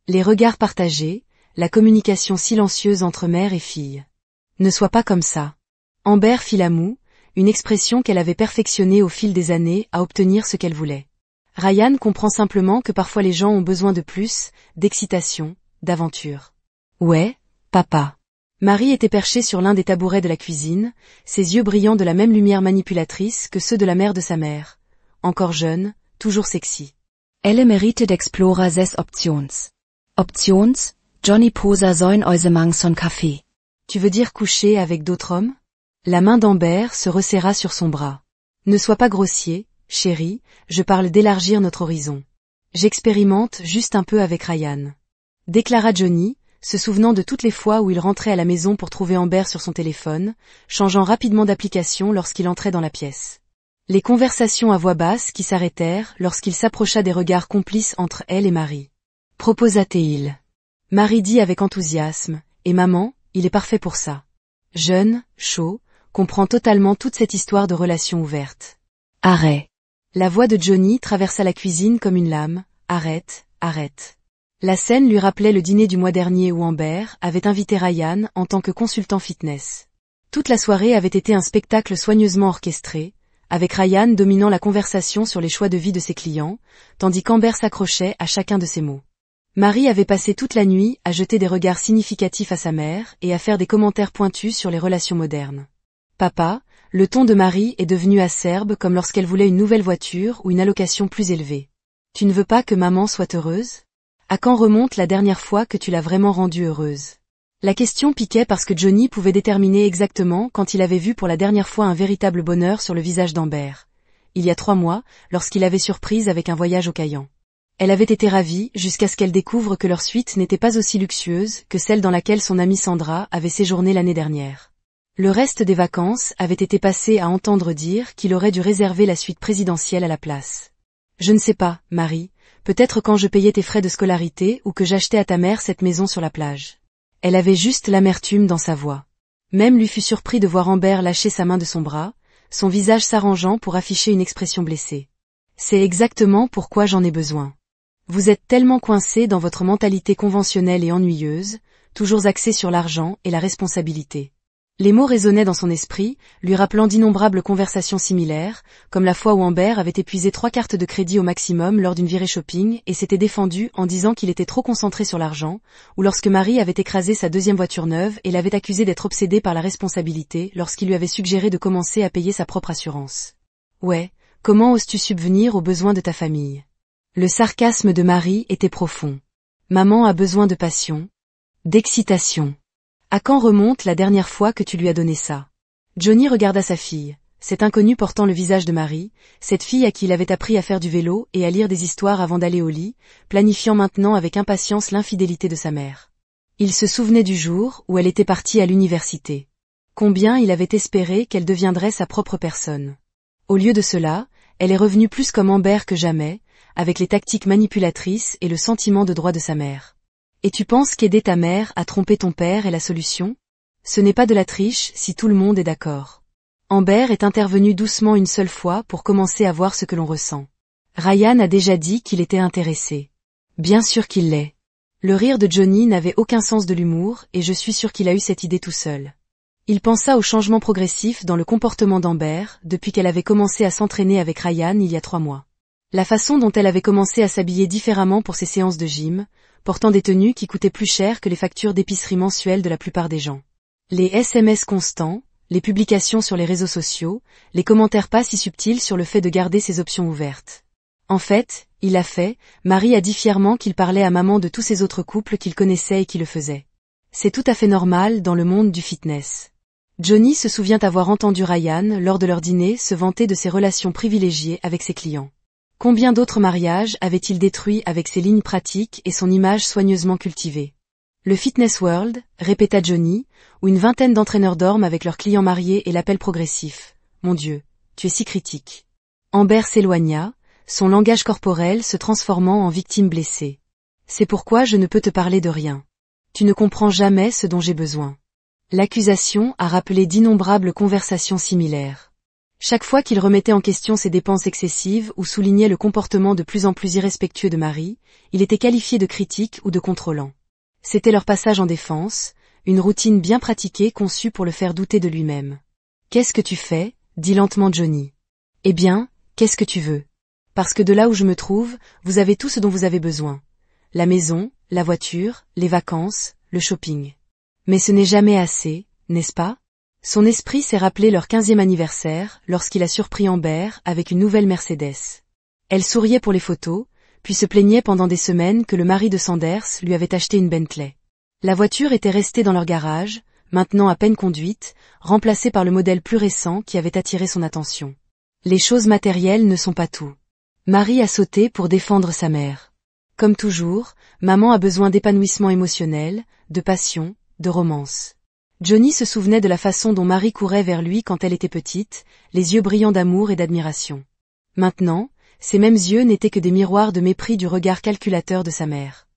Les regards partagés, la communication silencieuse entre mère et fille. Ne sois pas comme ça. Amber fit la moue, une expression qu'elle avait perfectionnée au fil des années à obtenir ce qu'elle voulait. Ryan comprend simplement que parfois les gens ont besoin de plus, d'excitation, d'aventure. Ouais, papa. Marie était perchée sur l'un des tabourets de la cuisine, ses yeux brillant de la même lumière manipulatrice que ceux de la mère de sa mère. Encore jeune, toujours sexy.
Elle mérite d'explorer 6 Options. Options, Johnny posa sein Äusemang son café.
Tu veux dire coucher avec d'autres hommes? La main d'Amber se resserra sur son bras. Ne sois pas grossier, chérie, je parle d'élargir notre horizon. J'expérimente juste un peu avec Ryan. Déclara Johnny, se souvenant de toutes les fois où il rentrait à la maison pour trouver Amber sur son téléphone, changeant rapidement d'application lorsqu'il entrait dans la pièce. Les conversations à voix basse qui s'arrêtèrent lorsqu'il s'approcha des regards complices entre elle et Marie. Proposa-t-il. Marie dit avec enthousiasme, et maman, il est parfait pour ça. Jeune, chaud, comprend totalement toute cette histoire de relation ouverte.
Arrête.
La voix de Johnny traversa la cuisine comme une lame, arrête, arrête. La scène lui rappelait le dîner du mois dernier où Amber avait invité Ryan en tant que consultant fitness. Toute la soirée avait été un spectacle soigneusement orchestré, avec Ryan dominant la conversation sur les choix de vie de ses clients, tandis qu'Amber s'accrochait à chacun de ses mots. Marie avait passé toute la nuit à jeter des regards significatifs à sa mère et à faire des commentaires pointus sur les relations modernes. Papa, le ton de Marie est devenu acerbe comme lorsqu'elle voulait une nouvelle voiture ou une allocation plus élevée. Tu ne veux pas que maman soit heureuse? À quand remonte la dernière fois que tu l'as vraiment rendue heureuse? La question piquait parce que Johnny pouvait déterminer exactement quand il avait vu pour la dernière fois un véritable bonheur sur le visage d'Amber. Il y a 3 mois, lorsqu'il l'avait surprise avec un voyage au Cayenne. Elle avait été ravie jusqu'à ce qu'elle découvre que leur suite n'était pas aussi luxueuse que celle dans laquelle son amie Sandra avait séjourné l'année dernière. Le reste des vacances avait été passé à entendre dire qu'il aurait dû réserver la suite présidentielle à la place. Je ne sais pas, Marie, peut-être quand je payais tes frais de scolarité ou que j'achetais à ta mère cette maison sur la plage. Elle avait juste l'amertume dans sa voix. Même lui fut surpris de voir Amber lâcher sa main de son bras, son visage s'arrangeant pour afficher une expression blessée. C'est exactement pourquoi j'en ai besoin. Vous êtes tellement coincés dans votre mentalité conventionnelle et ennuyeuse, toujours axée sur l'argent et la responsabilité. Les mots résonnaient dans son esprit, lui rappelant d'innombrables conversations similaires, comme la fois où Amber avait épuisé 3 cartes de crédit au maximum lors d'une virée shopping et s'était défendu en disant qu'il était trop concentré sur l'argent, ou lorsque Marie avait écrasé sa 2e voiture neuve et l'avait accusé d'être obsédé par la responsabilité lorsqu'il lui avait suggéré de commencer à payer sa propre assurance. Ouais, comment oses-tu subvenir aux besoins de ta famille? Le sarcasme de Marie était profond. Maman a besoin de passion, d'excitation. À quand remonte la dernière fois que tu lui as donné ça? Johnny regarda sa fille, cet inconnu portant le visage de Marie, cette fille à qui il avait appris à faire du vélo et à lire des histoires avant d'aller au lit, planifiant maintenant avec impatience l'infidélité de sa mère. Il se souvenait du jour où elle était partie à l'université. Combien il avait espéré qu'elle deviendrait sa propre personne. Au lieu de cela, elle est revenue plus comme Amber que jamais, avec les tactiques manipulatrices et le sentiment de droit de sa mère. Et tu penses qu'aider ta mère à tromper ton père est la solution? Ce n'est pas de la triche si tout le monde est d'accord. Amber est intervenue doucement une seule fois pour commencer à voir ce que l'on ressent. Ryan a déjà dit qu'il était intéressé. Bien sûr qu'il l'est. Le rire de Johnny n'avait aucun sens de l'humour et je suis sûr qu'il a eu cette idée tout seul. Il pensa au changement progressif dans le comportement d'Amber depuis qu'elle avait commencé à s'entraîner avec Ryan il y a 3 mois. La façon dont elle avait commencé à s'habiller différemment pour ses séances de gym, portant des tenues qui coûtaient plus cher que les factures d'épicerie mensuelles de la plupart des gens. Les SMS constants, les publications sur les réseaux sociaux, les commentaires pas si subtils sur le fait de garder ses options ouvertes. En fait, il l'a fait, Marie a dit fièrement qu'il parlait à maman de tous ces autres couples qu'il connaissait et qui le faisaient. C'est tout à fait normal dans le monde du fitness. Johnny se souvient avoir entendu Ryan, lors de leur dîner, se vanter de ses relations privilégiées avec ses clients. Combien d'autres mariages avait-il détruits avec ses lignes pratiques et son image soigneusement cultivée? Le fitness world, répéta Johnny, où une vingtaine d'entraîneurs dorment avec leurs clients mariés et l'appel progressif. Mon Dieu, tu es si critique. Amber s'éloigna, son langage corporel se transformant en victime blessée. C'est pourquoi je ne peux te parler de rien. Tu ne comprends jamais ce dont j'ai besoin. L'accusation a rappelé d'innombrables conversations similaires. Chaque fois qu'il remettait en question ses dépenses excessives ou soulignait le comportement de plus en plus irrespectueux de Marie, il était qualifié de critique ou de contrôlant. C'était leur passage en défense, une routine bien pratiquée conçue pour le faire douter de lui-même. « Qu'est-ce que tu fais ?» dit lentement Johnny. « Eh bien, qu'est-ce que tu veux ? Parce que de là où je me trouve, vous avez tout ce dont vous avez besoin. La maison, la voiture, les vacances, le shopping. Mais ce n'est jamais assez, n'est-ce pas ? » Son esprit s'est rappelé leur 15e anniversaire, lorsqu'il a surpris Amber avec une nouvelle Mercedes. Elle souriait pour les photos, puis se plaignait pendant des semaines que le mari de Sanders lui avait acheté une Bentley. La voiture était restée dans leur garage, maintenant à peine conduite, remplacée par le modèle plus récent qui avait attiré son attention. Les choses matérielles ne sont pas tout. Marie a sauté pour défendre sa mère. Comme toujours, maman a besoin d'épanouissement émotionnel, de passion, de romance. Johnny se souvenait de la façon dont Marie courait vers lui quand elle était petite, les yeux brillants d'amour et d'admiration. Maintenant, ces mêmes yeux n'étaient que des miroirs de mépris du regard calculateur de sa mère.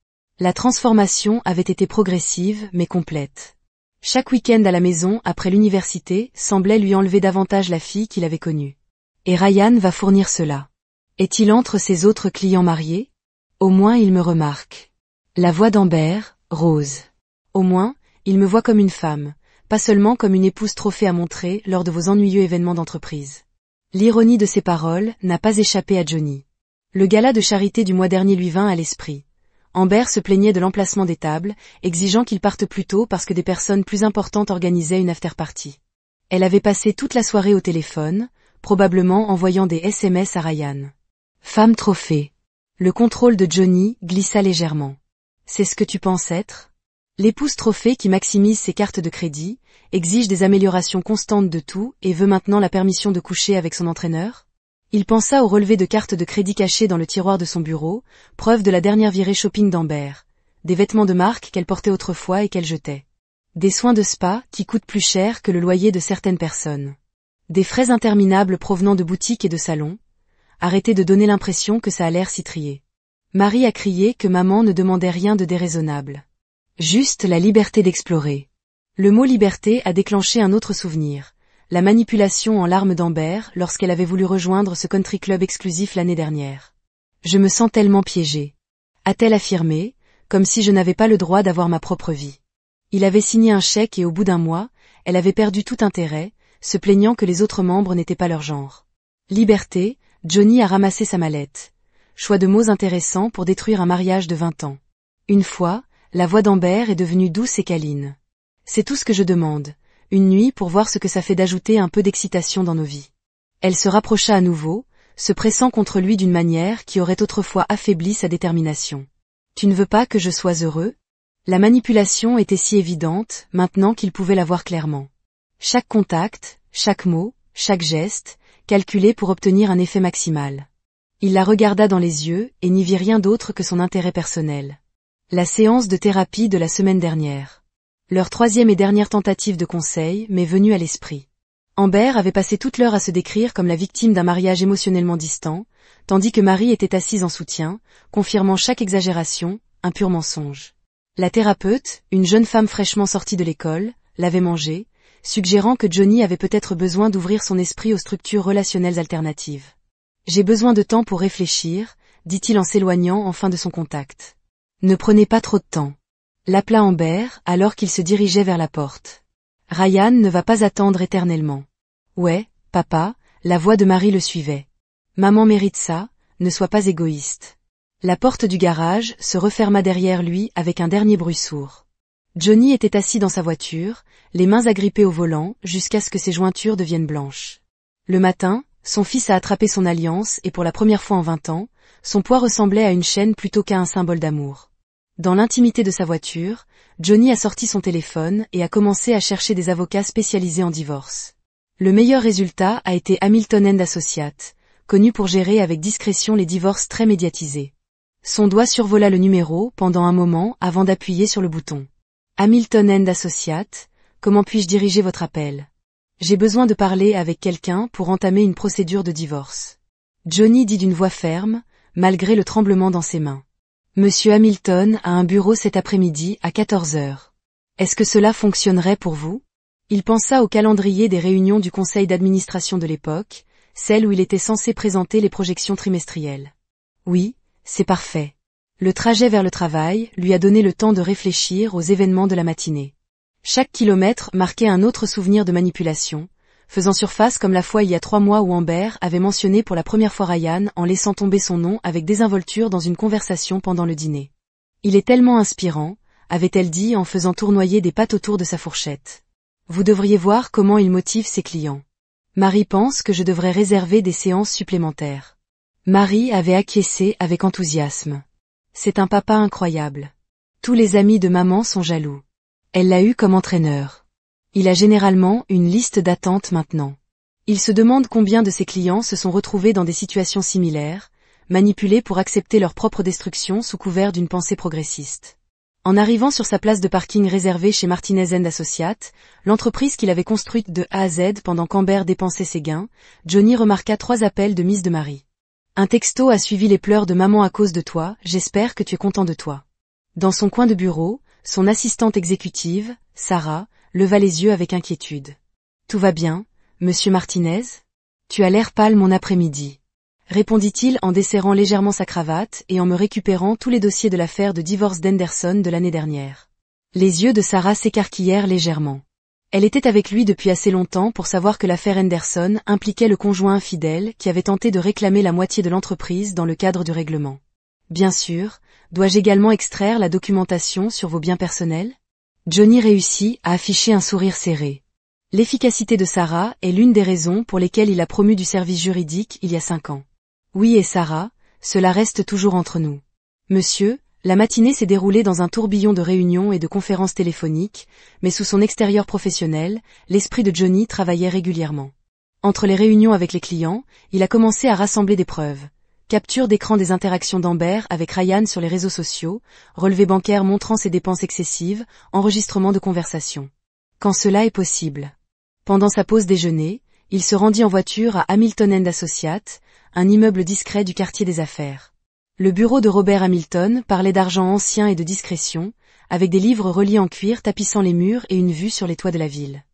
La transformation avait été progressive mais complète. Chaque week-end à la maison après l'université semblait lui enlever davantage la fille qu'il avait connue. Et Ryan va fournir cela. Est-il entre ses autres clients mariés ? Au moins il me remarque. La voix d'Amber, rose. Au moins, il me voit comme une femme, pas seulement comme une épouse trophée à montrer lors de vos ennuyeux événements d'entreprise. L'ironie de ces paroles n'a pas échappé à Johnny. Le gala de charité du mois dernier lui vint à l'esprit. Amber se plaignait de l'emplacement des tables, exigeant qu'il parte plus tôt parce que des personnes plus importantes organisaient une after-party. Elle avait passé toute la soirée au téléphone, probablement envoyant des SMS à Ryan. Femme trophée. Le contrôle de Johnny glissa légèrement. C'est ce que tu penses être ? L'épouse trophée qui maximise ses cartes de crédit, exige des améliorations constantes de tout et veut maintenant la permission de coucher avec son entraîneur ? Il pensa au relevé de cartes de crédit caché dans le tiroir de son bureau, preuve de la dernière virée shopping d'Amber. Des vêtements de marque qu'elle portait autrefois et qu'elle jetait. Des soins de spa qui coûtent plus cher que le loyer de certaines personnes. Des frais interminables provenant de boutiques et de salons. Arrêtez de donner l'impression que ça a l'air si trié. Marie a crié que maman ne demandait rien de déraisonnable. Juste la liberté d'explorer. Le mot liberté a déclenché un autre souvenir, la manipulation en larmes d'Amber lorsqu'elle avait voulu rejoindre ce country club exclusif l'année dernière. Je me sens tellement piégée. A-t-elle affirmé, comme si je n'avais pas le droit d'avoir ma propre vie. Il avait signé un chèque et au bout d'un mois, elle avait perdu tout intérêt, se plaignant que les autres membres n'étaient pas leur genre. Liberté, Johnny a ramassé sa mallette. Choix de mots intéressants pour détruire un mariage de 20 ans. Une fois, la voix d'Amber est devenue douce et câline. C'est tout ce que je demande, une nuit pour voir ce que ça fait d'ajouter un peu d'excitation dans nos vies. Elle se rapprocha à nouveau, se pressant contre lui d'une manière qui aurait autrefois affaibli sa détermination. Tu ne veux pas que je sois heureux ? La manipulation était si évidente, maintenant qu'il pouvait la voir clairement. Chaque contact, chaque mot, chaque geste, calculé pour obtenir un effet maximal. Il la regarda dans les yeux et n'y vit rien d'autre que son intérêt personnel. La séance de thérapie de la semaine dernière. Leur 3e et dernière tentative de conseil m'est venue à l'esprit. Amber avait passé toute l'heure à se décrire comme la victime d'un mariage émotionnellement distant, tandis que Marie était assise en soutien, confirmant chaque exagération, un pur mensonge. La thérapeute, une jeune femme fraîchement sortie de l'école, l'avait mangé, suggérant que Johnny avait peut-être besoin d'ouvrir son esprit aux structures relationnelles alternatives. J'ai besoin de temps pour réfléchir, dit-il en s'éloignant enfin de son contact. Ne prenez pas trop de temps. L'appela Amber alors qu'il se dirigeait vers la porte. Ryan ne va pas attendre éternellement. Ouais, papa, la voix de Marie le suivait. Maman mérite ça, ne sois pas égoïste. La porte du garage se referma derrière lui avec un dernier bruit sourd. Johnny était assis dans sa voiture, les mains agrippées au volant, jusqu'à ce que ses jointures deviennent blanches. Le matin, son fils a attrapé son alliance et pour la première fois en 20 ans, son poids ressemblait à une chaîne plutôt qu'à un symbole d'amour. Dans l'intimité de sa voiture, Johnny a sorti son téléphone et a commencé à chercher des avocats spécialisés en divorce. Le meilleur résultat a été Hamilton & Associates, connu pour gérer avec discrétion les divorces très médiatisés. Son doigt survola le numéro pendant un moment avant d'appuyer sur le bouton. Hamilton & Associates, comment puis-je diriger votre appel? J'ai besoin de parler avec quelqu'un pour entamer une procédure de divorce. Johnny dit d'une voix ferme, malgré le tremblement dans ses mains. Monsieur Hamilton a un bureau cet après-midi à 14 heures. Est-ce que cela fonctionnerait pour vous? Il pensa au calendrier des réunions du conseil d'administration de l'époque, celle où il était censé présenter les projections trimestrielles. Oui, c'est parfait. Le trajet vers le travail lui a donné le temps de réfléchir aux événements de la matinée. Chaque kilomètre marquait un autre souvenir de manipulation, faisant surface comme la fois il y a 3 mois où Amber avait mentionné pour la première fois Ryan en laissant tomber son nom avec désinvolture dans une conversation pendant le dîner. Il est tellement inspirant, avait-elle dit en faisant tournoyer des pâtes autour de sa fourchette. Vous devriez voir comment il motive ses clients. Marie pense que je devrais réserver des séances supplémentaires. Marie avait acquiescé avec enthousiasme. C'est un papa incroyable. Tous les amis de maman sont jaloux. Elle l'a eu comme entraîneur. Il a généralement une liste d'attente maintenant. Il se demande combien de ses clients se sont retrouvés dans des situations similaires, manipulés pour accepter leur propre destruction sous couvert d'une pensée progressiste. En arrivant sur sa place de parking réservée chez Martinez & Associates, l'entreprise qu'il avait construite de A à Z pendant qu'Amber dépensait ses gains, Johnny remarqua 3 appels de Miss de Marie. Un texto a suivi les pleurs de maman à cause de toi, j'espère que tu es content de toi. Dans son coin de bureau, son assistante exécutive, Sarah, leva les yeux avec inquiétude. Tout va bien, monsieur Martinez? Tu as l'air pâle mon après-midi. Répondit-il en desserrant légèrement sa cravate et en me récupérant tous les dossiers de l'affaire de divorce d'Henderson de l'année dernière. Les yeux de Sarah s'écarquillèrent légèrement. Elle était avec lui depuis assez longtemps pour savoir que l'affaire Henderson impliquait le conjoint infidèle qui avait tenté de réclamer la moitié de l'entreprise dans le cadre du règlement. Bien sûr, dois-je également extraire la documentation sur vos biens personnels? Johnny réussit à afficher un sourire serré. L'efficacité de Sarah est l'une des raisons pour lesquelles il a promu du service juridique il y a 5 ans. Oui et Sarah, cela reste toujours entre nous. Monsieur, la matinée s'est déroulée dans un tourbillon de réunions et de conférences téléphoniques, mais sous son extérieur professionnel, l'esprit de Johnny travaillait régulièrement. Entre les réunions avec les clients, il a commencé à rassembler des preuves. Capture d'écran des interactions d'Amber avec Ryan sur les réseaux sociaux, relevé bancaire montrant ses dépenses excessives, enregistrement de conversation. Quand cela est possible. Pendant sa pause déjeuner, il se rendit en voiture à Hamilton & Associates, un immeuble discret du quartier des affaires. Le bureau de Robert Hamilton parlait d'argent ancien et de discrétion, avec des livres reliés en cuir tapissant les murs et une vue sur les toits de la ville.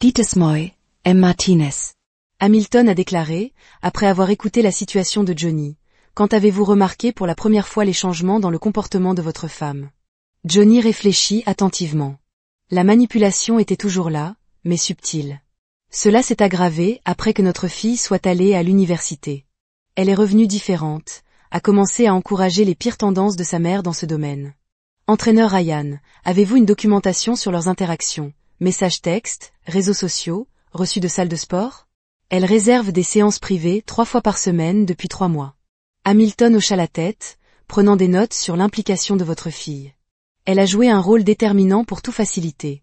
Dites moi, M. Martinez.
Hamilton a déclaré, après avoir écouté la situation de Johnny. Quand avez-vous remarqué pour la première fois les changements dans le comportement de votre femme? Johnny réfléchit attentivement. La manipulation était toujours là, mais subtile. Cela s'est aggravé après que notre fille soit allée à l'université. Elle est revenue différente, a commencé à encourager les pires tendances de sa mère dans ce domaine. Entraîneur Ryan, avez-vous une documentation sur leurs interactions, messages textes, réseaux sociaux, reçus de salles de sport? Elle réserve des séances privées 3 fois par semaine depuis 3 mois. Hamilton hocha la tête, prenant des notes sur l'implication de votre fille. Elle a joué un rôle déterminant pour tout faciliter.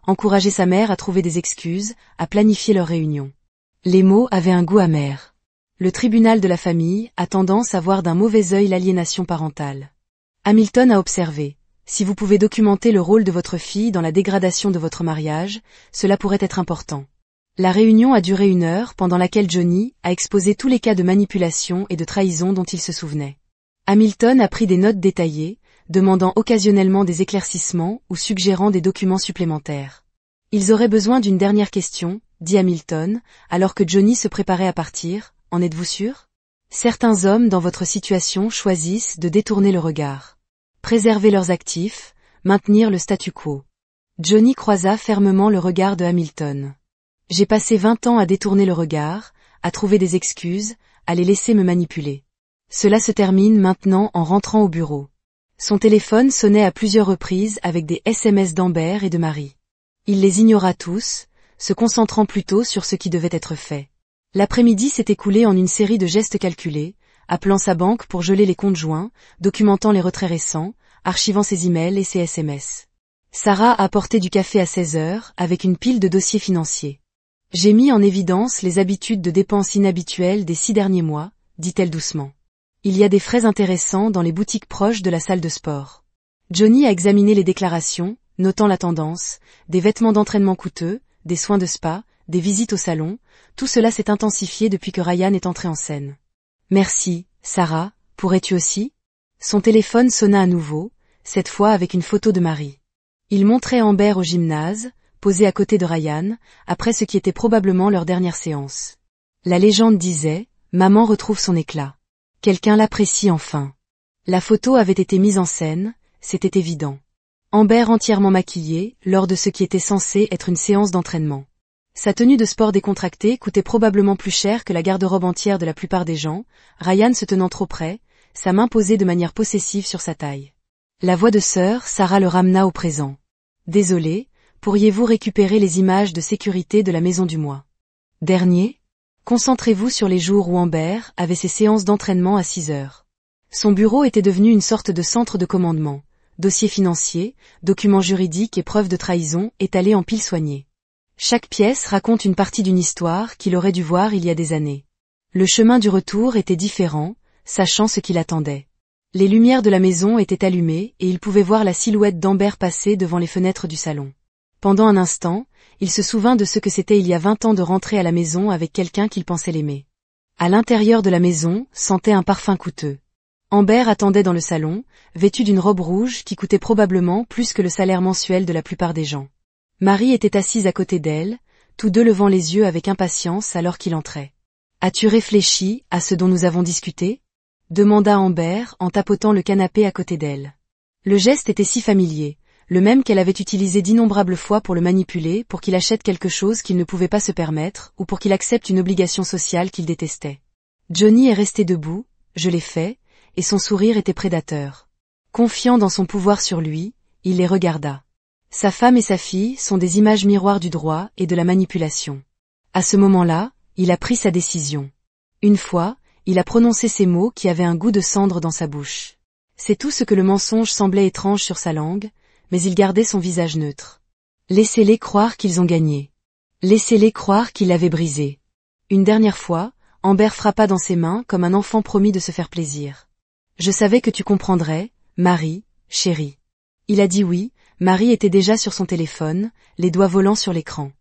Encourager sa mère à trouver des excuses, à planifier leurs réunions. Les mots avaient un goût amer. Le tribunal de la famille a tendance à voir d'un mauvais œil l'aliénation parentale. Hamilton a observé, si vous pouvez documenter le rôle de votre fille dans la dégradation de votre mariage, cela pourrait être important. La réunion a duré 1 heure pendant laquelle Johnny a exposé tous les cas de manipulation et de trahison dont il se souvenait. Hamilton a pris des notes détaillées, demandant occasionnellement des éclaircissements ou suggérant des documents supplémentaires. Ils auraient besoin d'une dernière question, dit Hamilton, alors que Johnny se préparait à partir, en êtes-vous sûr? Certains hommes dans votre situation choisissent de détourner le regard. Préserver leurs actifs, maintenir le statu quo. Johnny croisa fermement le regard de Hamilton. J'ai passé 20 ans à détourner le regard, à trouver des excuses, à les laisser me manipuler. Cela se termine maintenant en rentrant au bureau. Son téléphone sonnait à plusieurs reprises avec des SMS d'Amber et de Marie. Il les ignora tous, se concentrant plutôt sur ce qui devait être fait. L'après-midi s'est écoulé en une série de gestes calculés, appelant sa banque pour geler les comptes joints, documentant les retraits récents, archivant ses emails et ses SMS. Sarah a apporté du café à 16 heures, avec une pile de dossiers financiers. J'ai mis en évidence les habitudes de dépenses inhabituelles des 6 derniers mois, dit-elle doucement. Il y a des frais intéressants dans les boutiques proches de la salle de sport. Johnny a examiné les déclarations, notant la tendance, des vêtements d'entraînement coûteux, des soins de spa, des visites au salon, tout cela s'est intensifié depuis que Ryan est entré en scène. Merci, Sarah, pourrais-tu aussi? Son téléphone sonna à nouveau, cette fois avec une photo de Marie. Il montrait Amber au gymnase, posée à côté de Ryan, après ce qui était probablement leur dernière séance. La légende disait, maman retrouve son éclat. Quelqu'un l'apprécie enfin. La photo avait été mise en scène, c'était évident. Amber entièrement maquillée, lors de ce qui était censé être une séance d'entraînement. Sa tenue de sport décontractée coûtait probablement plus cher que la garde-robe entière de la plupart des gens, Ryan se tenant trop près, sa main posée de manière possessive sur sa taille. La voix de sœur Sarah le ramena au présent. Désolé, pourriez-vous récupérer les images de sécurité de la maison du mois dernier? Concentrez-vous sur les jours où Amber avait ses séances d'entraînement à 6 heures. Son bureau était devenu une sorte de centre de commandement, dossiers financiers, documents juridiques et preuves de trahison étalés en piles soignées. Chaque pièce raconte une partie d'une histoire qu'il aurait dû voir il y a des années. Le chemin du retour était différent, sachant ce qui l'attendait. Les lumières de la maison étaient allumées et il pouvait voir la silhouette d'Amber passer devant les fenêtres du salon. Pendant un instant, il se souvint de ce que c'était il y a 20 ans de rentrer à la maison avec quelqu'un qu'il pensait l'aimer. À l'intérieur de la maison, sentait un parfum coûteux. Amber attendait dans le salon, vêtue d'une robe rouge qui coûtait probablement plus que le salaire mensuel de la plupart des gens. Marie était assise à côté d'elle, tous deux levant les yeux avec impatience alors qu'il entrait. « As-tu réfléchi à ce dont nous avons discuté ?» demanda Amber en tapotant le canapé à côté d'elle. Le geste était si familier, le même qu'elle avait utilisé d'innombrables fois pour le manipuler pour qu'il achète quelque chose qu'il ne pouvait pas se permettre ou pour qu'il accepte une obligation sociale qu'il détestait. Johnny est resté debout, je l'ai fait, et son sourire était prédateur. Confiant dans son pouvoir sur lui, il les regarda. Sa femme et sa fille sont des images miroirs du droit et de la manipulation. À ce moment-là, il a pris sa décision. Une fois, il a prononcé ces mots qui avaient un goût de cendre dans sa bouche. C'est tout ce que le mensonge semblait étrange sur sa langue, mais il gardait son visage neutre. Laissez-les croire qu'ils ont gagné. Laissez-les croire qu'ils l'avaient brisé. Une dernière fois, Amber frappa dans ses mains comme un enfant promis de se faire plaisir. Je savais que tu comprendrais, Marie, chérie. Il a dit oui, Marie était déjà sur son téléphone, les doigts volants sur l'écran.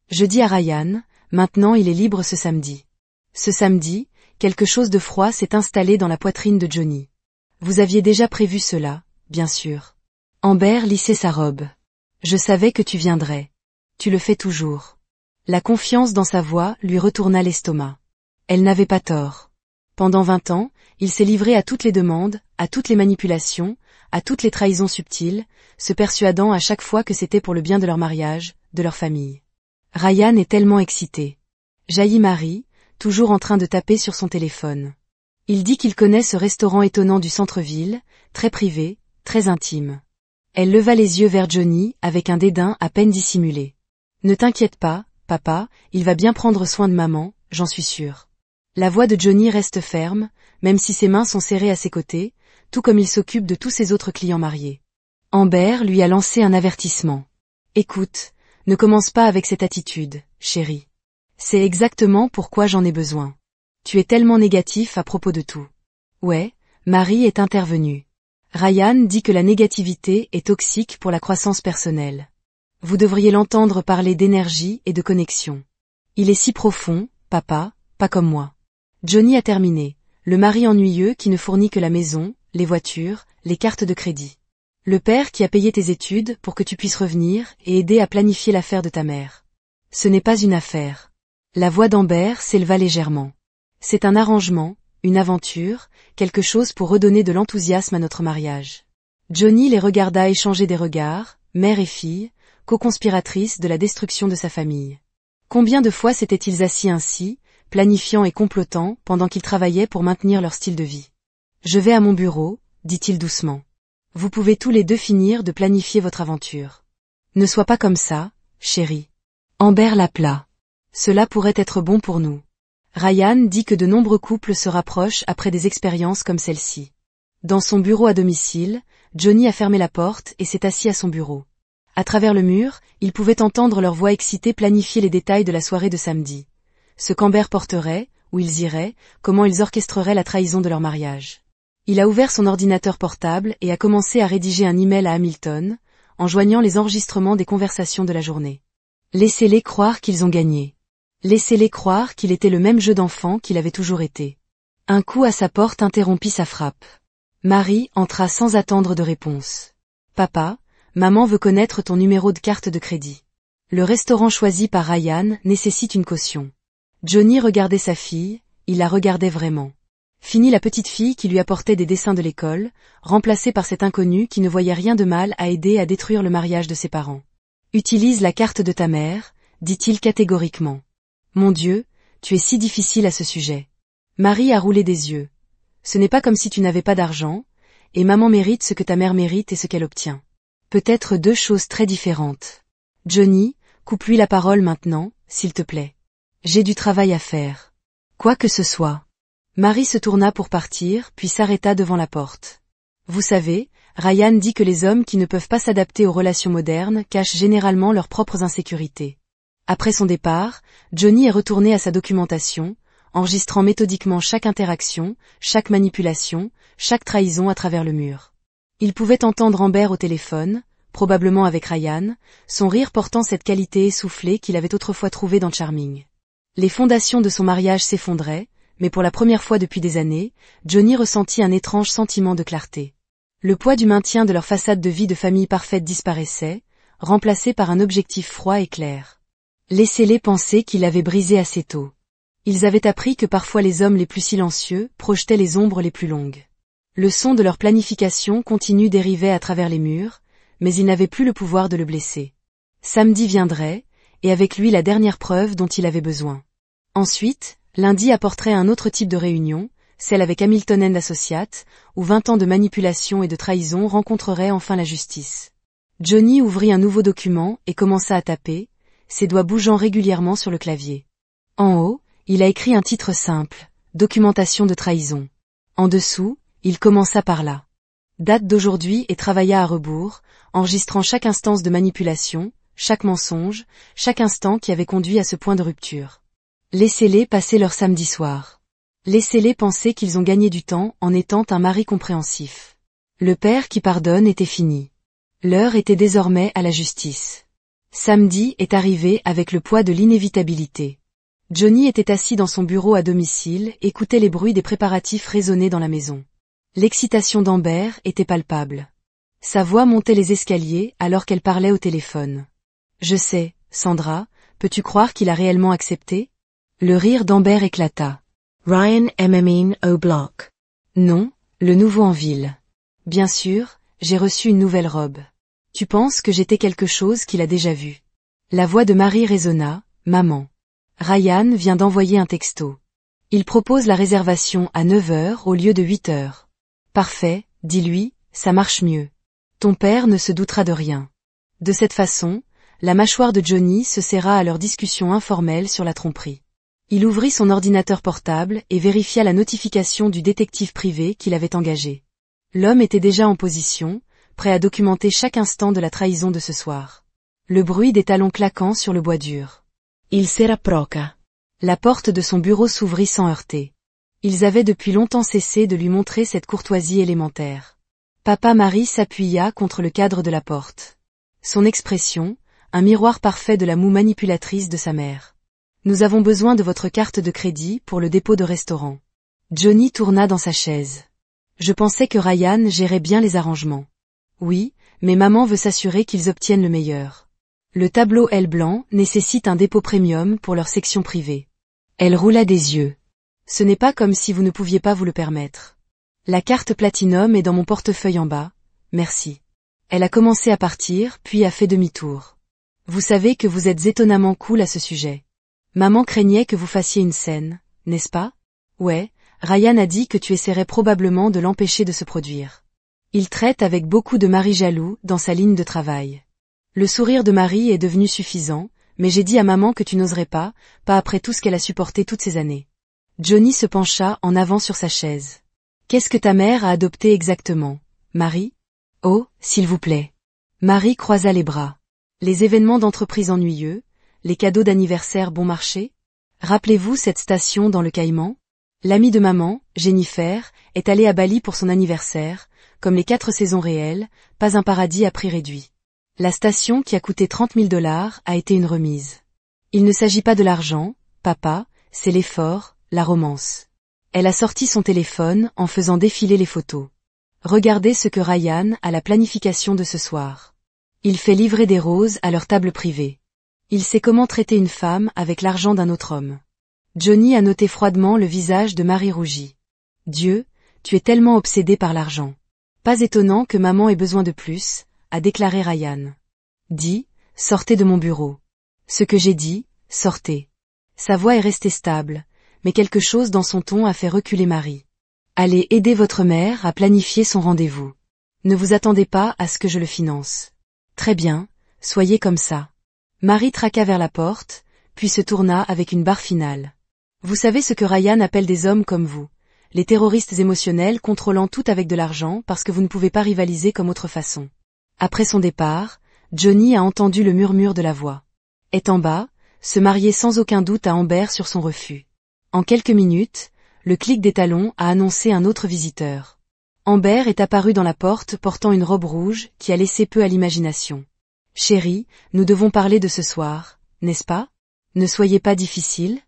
Je dis à Ryan, maintenant il est libre ce samedi. Ce samedi, quelque chose de froid s'est installé dans la poitrine de Johnny. Vous aviez déjà prévu cela, bien sûr. Amber lissait sa robe. Je savais que tu viendrais. Tu le fais toujours. La confiance dans sa voix lui retourna l'estomac. Elle n'avait pas tort. Pendant 20 ans, il s'est livré à toutes les demandes, à toutes les manipulations, à toutes les trahisons subtiles, se persuadant à chaque fois que c'était pour le bien de leur mariage, de leur famille. Ryan est tellement excité. Jaillit Marie, toujours en train de taper sur son téléphone. Il dit qu'il connaît ce restaurant étonnant du centre-ville, très privé, très intime. Elle leva les yeux vers Johnny avec un dédain à peine dissimulé. Ne t'inquiète pas, papa, il va bien prendre soin de maman, j'en suis sûre. La voix de Johnny reste ferme, même si ses mains sont serrées à ses côtés, tout comme il s'occupe de tous ses autres clients mariés. Amber lui a lancé un avertissement. Écoute, ne commence pas avec cette attitude, chérie. C'est exactement pourquoi j'en ai besoin. Tu es tellement négatif à propos de tout. Ouais, Marie est intervenue. Ryan dit que la négativité est toxique pour la croissance personnelle. Vous devriez l'entendre parler d'énergie et de connexion. Il est si profond, papa, pas comme moi. Johnny a terminé, le mari ennuyeux qui ne fournit que la maison, les voitures, les cartes de crédit. Le père qui a payé tes études pour que tu puisses revenir et aider à planifier l'affaire de ta mère. Ce n'est pas une affaire. La voix d'Amber s'éleva légèrement. C'est un arrangement, une aventure, quelque chose pour redonner de l'enthousiasme à notre mariage. Johnny les regarda échanger des regards, mère et fille, co-conspiratrices de la destruction de sa famille. Combien de fois s'étaient-ils assis ainsi, planifiant et complotant pendant qu'ils travaillaient pour maintenir leur style de vie. Je vais à mon bureau, dit-il doucement. Vous pouvez tous les deux finir de planifier votre aventure. Ne sois pas comme ça, chérie. Amber l'appela. Cela pourrait être bon pour nous. Ryan dit que de nombreux couples se rapprochent après des expériences comme celle-ci. Dans son bureau à domicile, Johnny a fermé la porte et s'est assis à son bureau. À travers le mur, il pouvait entendre leur voix excitée planifier les détails de la soirée de samedi. Ce qu'Amber porterait, où ils iraient, comment ils orchestreraient la trahison de leur mariage. Il a ouvert son ordinateur portable et a commencé à rédiger un email à Hamilton, en joignant les enregistrements des conversations de la journée. Laissez-les croire qu'ils ont gagné. Laissez-les croire qu'il était le même jeu d'enfant qu'il avait toujours été. Un coup à sa porte interrompit sa frappe. Marie entra sans attendre de réponse. Papa, maman veut connaître ton numéro de carte de crédit. Le restaurant choisi par Ryan nécessite une caution. Johnny regardait sa fille, il la regardait vraiment. Fini la petite fille qui lui apportait des dessins de l'école, remplacée par cet inconnu qui ne voyait rien de mal à aider à détruire le mariage de ses parents. Utilise la carte de ta mère, dit-il catégoriquement. Mon Dieu, tu es si difficile à ce sujet. Marie a roulé des yeux. Ce n'est pas comme si tu n'avais pas d'argent, et maman mérite ce que ta mère mérite et ce qu'elle obtient. Peut-être deux choses très différentes. Johnny, coupe-lui la parole maintenant, s'il te plaît. J'ai du travail à faire. Quoi que ce soit. Marie se tourna pour partir, puis s'arrêta devant la porte. Vous savez, Ryan dit que les hommes qui ne peuvent pas s'adapter aux relations modernes cachent généralement leurs propres insécurités. Après son départ, Johnny est retourné à sa documentation, enregistrant méthodiquement chaque interaction, chaque manipulation, chaque trahison à travers le mur. Il pouvait entendre Amber au téléphone, probablement avec Ryan, son rire portant cette qualité essoufflée qu'il avait autrefois trouvée dans Charming. Les fondations de son mariage s'effondraient, mais pour la première fois depuis des années, Johnny ressentit un étrange sentiment de clarté. Le poids du maintien de leur façade de vie de famille parfaite disparaissait, remplacé par un objectif froid et clair. Laissez-les penser qu'il avait brisé assez tôt. Ils avaient appris que parfois les hommes les plus silencieux projetaient les ombres les plus longues. Le son de leur planification continue dérivait à travers les murs, mais ils n'avaient plus le pouvoir de le blesser. Samedi viendrait, et avec lui la dernière preuve dont il avait besoin. Ensuite, lundi apporterait un autre type de réunion, celle avec Hamilton & Associates, où 20 ans de manipulation et de trahison rencontreraient enfin la justice. Johnny ouvrit un nouveau document et commença à taper, ses doigts bougeant régulièrement sur le clavier. En haut, il a écrit un titre simple, Documentation de trahison. En dessous, il commença par là. Date d'aujourd'hui et travailla à rebours, enregistrant chaque instance de manipulation, chaque mensonge, chaque instant qui avait conduit à ce point de rupture. Laissez-les passer leur samedi soir. Laissez-les penser qu'ils ont gagné du temps en étant un mari compréhensif. Le père qui pardonne était fini. L'heure était désormais à la justice. Samedi est arrivé avec le poids de l'inévitabilité. Johnny était assis dans son bureau à domicile, écoutait les bruits des préparatifs résonner dans la maison. L'excitation d'Amber était palpable. Sa voix montait les escaliers alors qu'elle parlait au téléphone. Je sais, Sandra, peux-tu croire qu'il a réellement accepté? Le rire d'Amber éclata. Ryan MMN au bloc. Non, le nouveau en ville. Bien sûr, j'ai reçu une nouvelle robe. Tu penses que j'étais quelque chose qu'il a déjà vu? La voix de Marie résonna, maman. Ryan vient d'envoyer un texto. Il propose la réservation à 9 heures au lieu de 8 heures. Parfait, dis-lui, ça marche mieux. Ton père ne se doutera de rien. De cette façon, la mâchoire de Johnny se serra à leur discussion informelle sur la tromperie. Il ouvrit son ordinateur portable et vérifia la notification du détective privé qu'il avait engagé. L'homme était déjà en position, prêt à documenter chaque instant de la trahison de ce soir. Le bruit des talons claquant sur le bois dur. Il se rapprocha. La porte de son bureau s'ouvrit sans heurter. Ils avaient depuis longtemps cessé de lui montrer cette courtoisie élémentaire. Papa Marie s'appuya contre le cadre de la porte. Son expression, un miroir parfait de la moue manipulatrice de sa mère. Nous avons besoin de votre carte de crédit pour le dépôt de restaurant. Johnny tourna dans sa chaise. Je pensais que Ryan gérait bien les arrangements. Oui, mais maman veut s'assurer qu'ils obtiennent le meilleur. Le tableau L blanc nécessite un dépôt premium pour leur section privée. Elle roula des yeux. Ce n'est pas comme si vous ne pouviez pas vous le permettre. La carte Platinum est dans mon portefeuille en bas, merci. Elle a commencé à partir, puis a fait demi-tour. Vous savez que vous êtes étonnamment cool à ce sujet. Maman craignait que vous fassiez une scène, n'est-ce pas? Ouais, Ryan a dit que tu essaierais probablement de l'empêcher de se produire. Il traite avec beaucoup de mari jaloux dans sa ligne de travail. Le sourire de Marie est devenu suffisant, mais j'ai dit à maman que tu n'oserais pas après tout ce qu'elle a supporté toutes ces années. Johnny se pencha en avant sur sa chaise. Qu'est-ce que ta mère a adopté exactement, Marie? Oh, s'il vous plaît. Marie croisa les bras. Les événements d'entreprise ennuyeux, les cadeaux d'anniversaire bon marché? Rappelez-vous cette station dans le Caïman? L'amie de maman, Jennifer, est allée à Bali pour son anniversaire, comme les 4 saisons réelles, pas un paradis à prix réduit. La station qui a coûté $30 000 a été une remise. Il ne s'agit pas de l'argent, papa, c'est l'effort, la romance. Elle a sorti son téléphone en faisant défiler les photos. Regardez ce que Ryan a la planification de ce soir. Il fait livrer des roses à leur table privée. Il sait comment traiter une femme avec l'argent d'un autre homme. Johnny a noté froidement le visage de Marie rougie. Dieu, tu es tellement obsédé par l'argent. Pas étonnant que maman ait besoin de plus, a déclaré Ryan. Dis, sortez de mon bureau. Ce que j'ai dit, sortez. Sa voix est restée stable, mais quelque chose dans son ton a fait reculer Marie. Allez aider votre mère à planifier son rendez-vous. Ne vous attendez pas à ce que je le finance. Très bien, soyez comme ça. Marie traqua vers la porte, puis se tourna avec une barre finale. Vous savez ce que Ryan appelle des hommes comme vous, les terroristes émotionnels contrôlant tout avec de l'argent parce que vous ne pouvez pas rivaliser comme autre façon. Après son départ, Johnny a entendu le murmure de la voix. Est en bas, se marier sans aucun doute à Amber sur son refus. En quelques minutes, le clic des talons a annoncé un autre visiteur. Amber est apparue dans la porte portant une robe rouge qui a laissé peu à l'imagination. Chérie, nous devons parler de ce soir, n'est-ce pas? Ne soyez pas difficile.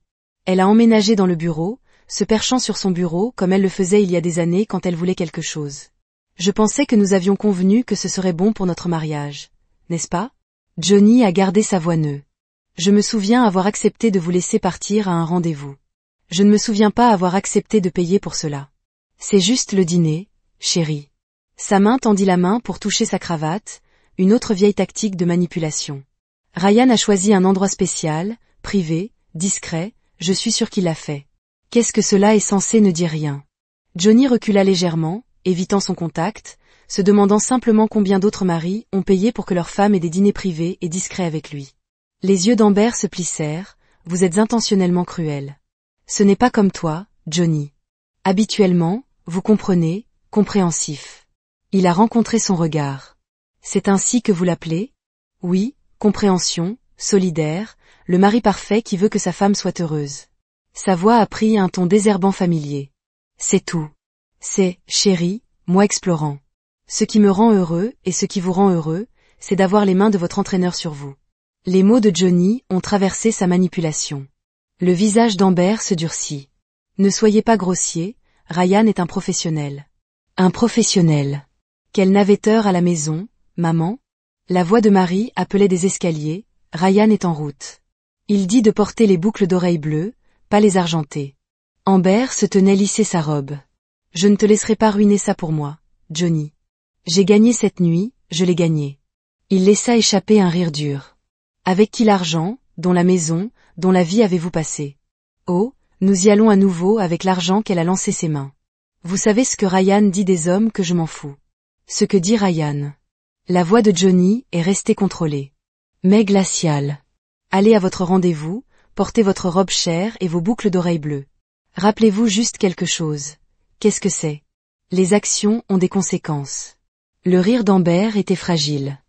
Elle a emménagé dans le bureau, se perchant sur son bureau comme elle le faisait il y a des années quand elle voulait quelque chose. Je pensais que nous avions convenu que ce serait bon pour notre mariage, n'est-ce pas? Johnny a gardé sa voix neuve. Je me souviens avoir accepté de vous laisser partir à un rendez-vous. Je ne me souviens pas avoir accepté de payer pour cela. C'est juste le dîner, chérie. Sa main tendit la main pour toucher sa cravate, une autre vieille tactique de manipulation. Ryan a choisi un endroit spécial, privé, discret, je suis sûr qu'il l'a fait. Qu'est-ce que cela est censé ne dire rien? Johnny recula légèrement, évitant son contact, se demandant simplement combien d'autres maris ont payé pour que leur femme ait des dîners privés et discrets avec lui. Les yeux d'Amber se plissèrent, vous êtes intentionnellement cruel. Ce n'est pas comme toi, Johnny. Habituellement, vous comprenez, compréhensif. Il a rencontré son regard. C'est ainsi que vous l'appelez? Oui, compréhension, solidaire, le mari parfait qui veut que sa femme soit heureuse. Sa voix a pris un ton désherbant familier. C'est tout. C'est, chérie, moi explorant. Ce qui me rend heureux et ce qui vous rend heureux, c'est d'avoir les mains de votre entraîneur sur vous. Les mots de Johnny ont traversé sa manipulation. Le visage d'Amber se durcit. Ne soyez pas grossier, Ryan est un professionnel. Un professionnel. Quel navetteur à la maison, maman? La voix de Marie appelait des escaliers, Ryan est en route. Il dit de porter les boucles d'oreilles bleues, pas les argentées. Amber se tenait lisser sa robe. Je ne te laisserai pas ruiner ça pour moi, Johnny. J'ai gagné cette nuit, je l'ai gagné. Il laissa échapper un rire dur. Avec qui l'argent, dont la maison, dont la vie avez-vous passé? Oh, nous y allons à nouveau avec l'argent qu'elle a lancé ses mains. Vous savez ce que Ryan dit des hommes que je m'en fous. Ce que dit Ryan. La voix de Johnny est restée contrôlée. Mais glaciale. Allez à votre rendez-vous, portez votre robe chère et vos boucles d'oreilles bleues. Rappelez-vous juste quelque chose. Qu'est-ce que c'est? Les actions ont des conséquences. Le rire d'Amber était fragile.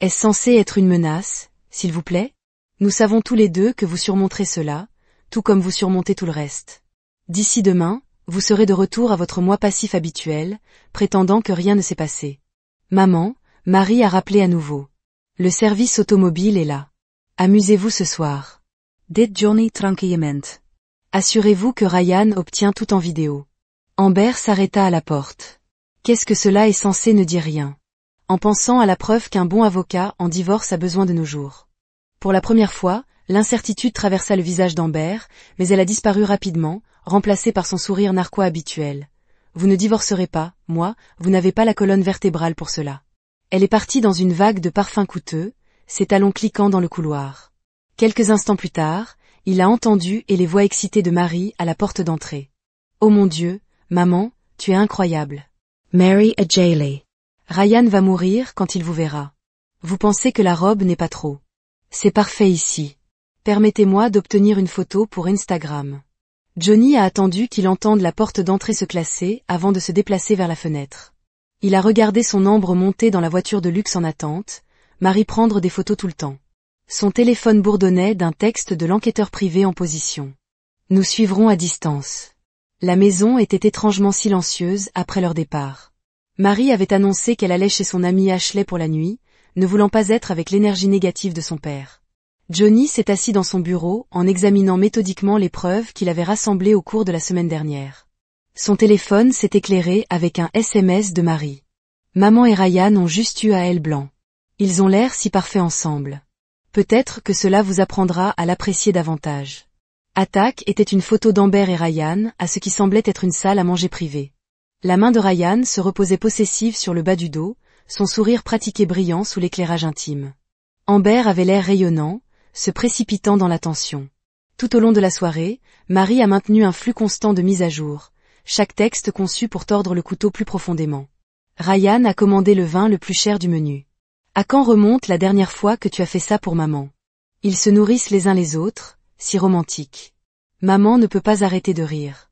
Est-ce censé être une menace, s'il vous plaît? Nous savons tous les deux que vous surmonterez cela, tout comme vous surmontez tout le reste. D'ici demain, vous serez de retour à votre moi passif habituel, prétendant que rien ne s'est passé. Maman, Marie a rappelé à nouveau. Le service automobile est là. Amusez-vous ce soir. Dit Johnny tranquillement. Assurez-vous que Ryan obtient tout en vidéo. Amber s'arrêta à la porte. Qu'est-ce que cela est censé ne dire rien? En pensant à la preuve qu'un bon avocat en divorce a besoin de nos jours. Pour la première fois, l'incertitude traversa le visage d'Amber, mais elle a disparu rapidement, remplacée par son sourire narquois habituel. Vous ne divorcerez pas, moi, vous n'avez pas la colonne vertébrale pour cela. Elle est partie dans une vague de parfums coûteux, ses talons cliquant dans le couloir. Quelques instants plus tard, il a entendu et les voix excitées de Marie à la porte d'entrée. Oh mon Dieu, maman, tu es incroyable.
Mary a Jaley.
Ryan va mourir quand il vous verra. Vous pensez que la robe n'est pas trop. C'est parfait ici. Permettez-moi d'obtenir une photo pour Instagram. Johnny a attendu qu'il entende la porte d'entrée se classer avant de se déplacer vers la fenêtre. Il a regardé son ombre monter dans la voiture de luxe en attente, Marie prendre des photos tout le temps. Son téléphone bourdonnait d'un texte de l'enquêteur privé en position. Nous suivrons à distance. La maison était étrangement silencieuse après leur départ. Marie avait annoncé qu'elle allait chez son ami Ashley pour la nuit, ne voulant pas être avec l'énergie négative de son père. Johnny s'est assis dans son bureau en examinant méthodiquement les preuves qu'il avait rassemblées au cours de la semaine dernière. Son téléphone s'est éclairé avec un SMS de Marie. Maman et Ryan ont juste eu à elle blanc. Ils ont l'air si parfaits ensemble. Peut-être que cela vous apprendra à l'apprécier davantage. Attaque était une photo d'Amber et Ryan à ce qui semblait être une salle à manger privée. La main de Ryan se reposait possessive sur le bas du dos, son sourire pratiqué brillant sous l'éclairage intime. Amber avait l'air rayonnant, se précipitant dans l'attention. Tout au long de la soirée, Marie a maintenu un flux constant de mise à jour, chaque texte conçu pour tordre le couteau plus profondément. Ryan a commandé le vin le plus cher du menu. À quand remonte la dernière fois que tu as fait ça pour maman? Ils se nourrissent les uns les autres, si romantique. Maman ne peut pas arrêter de rire.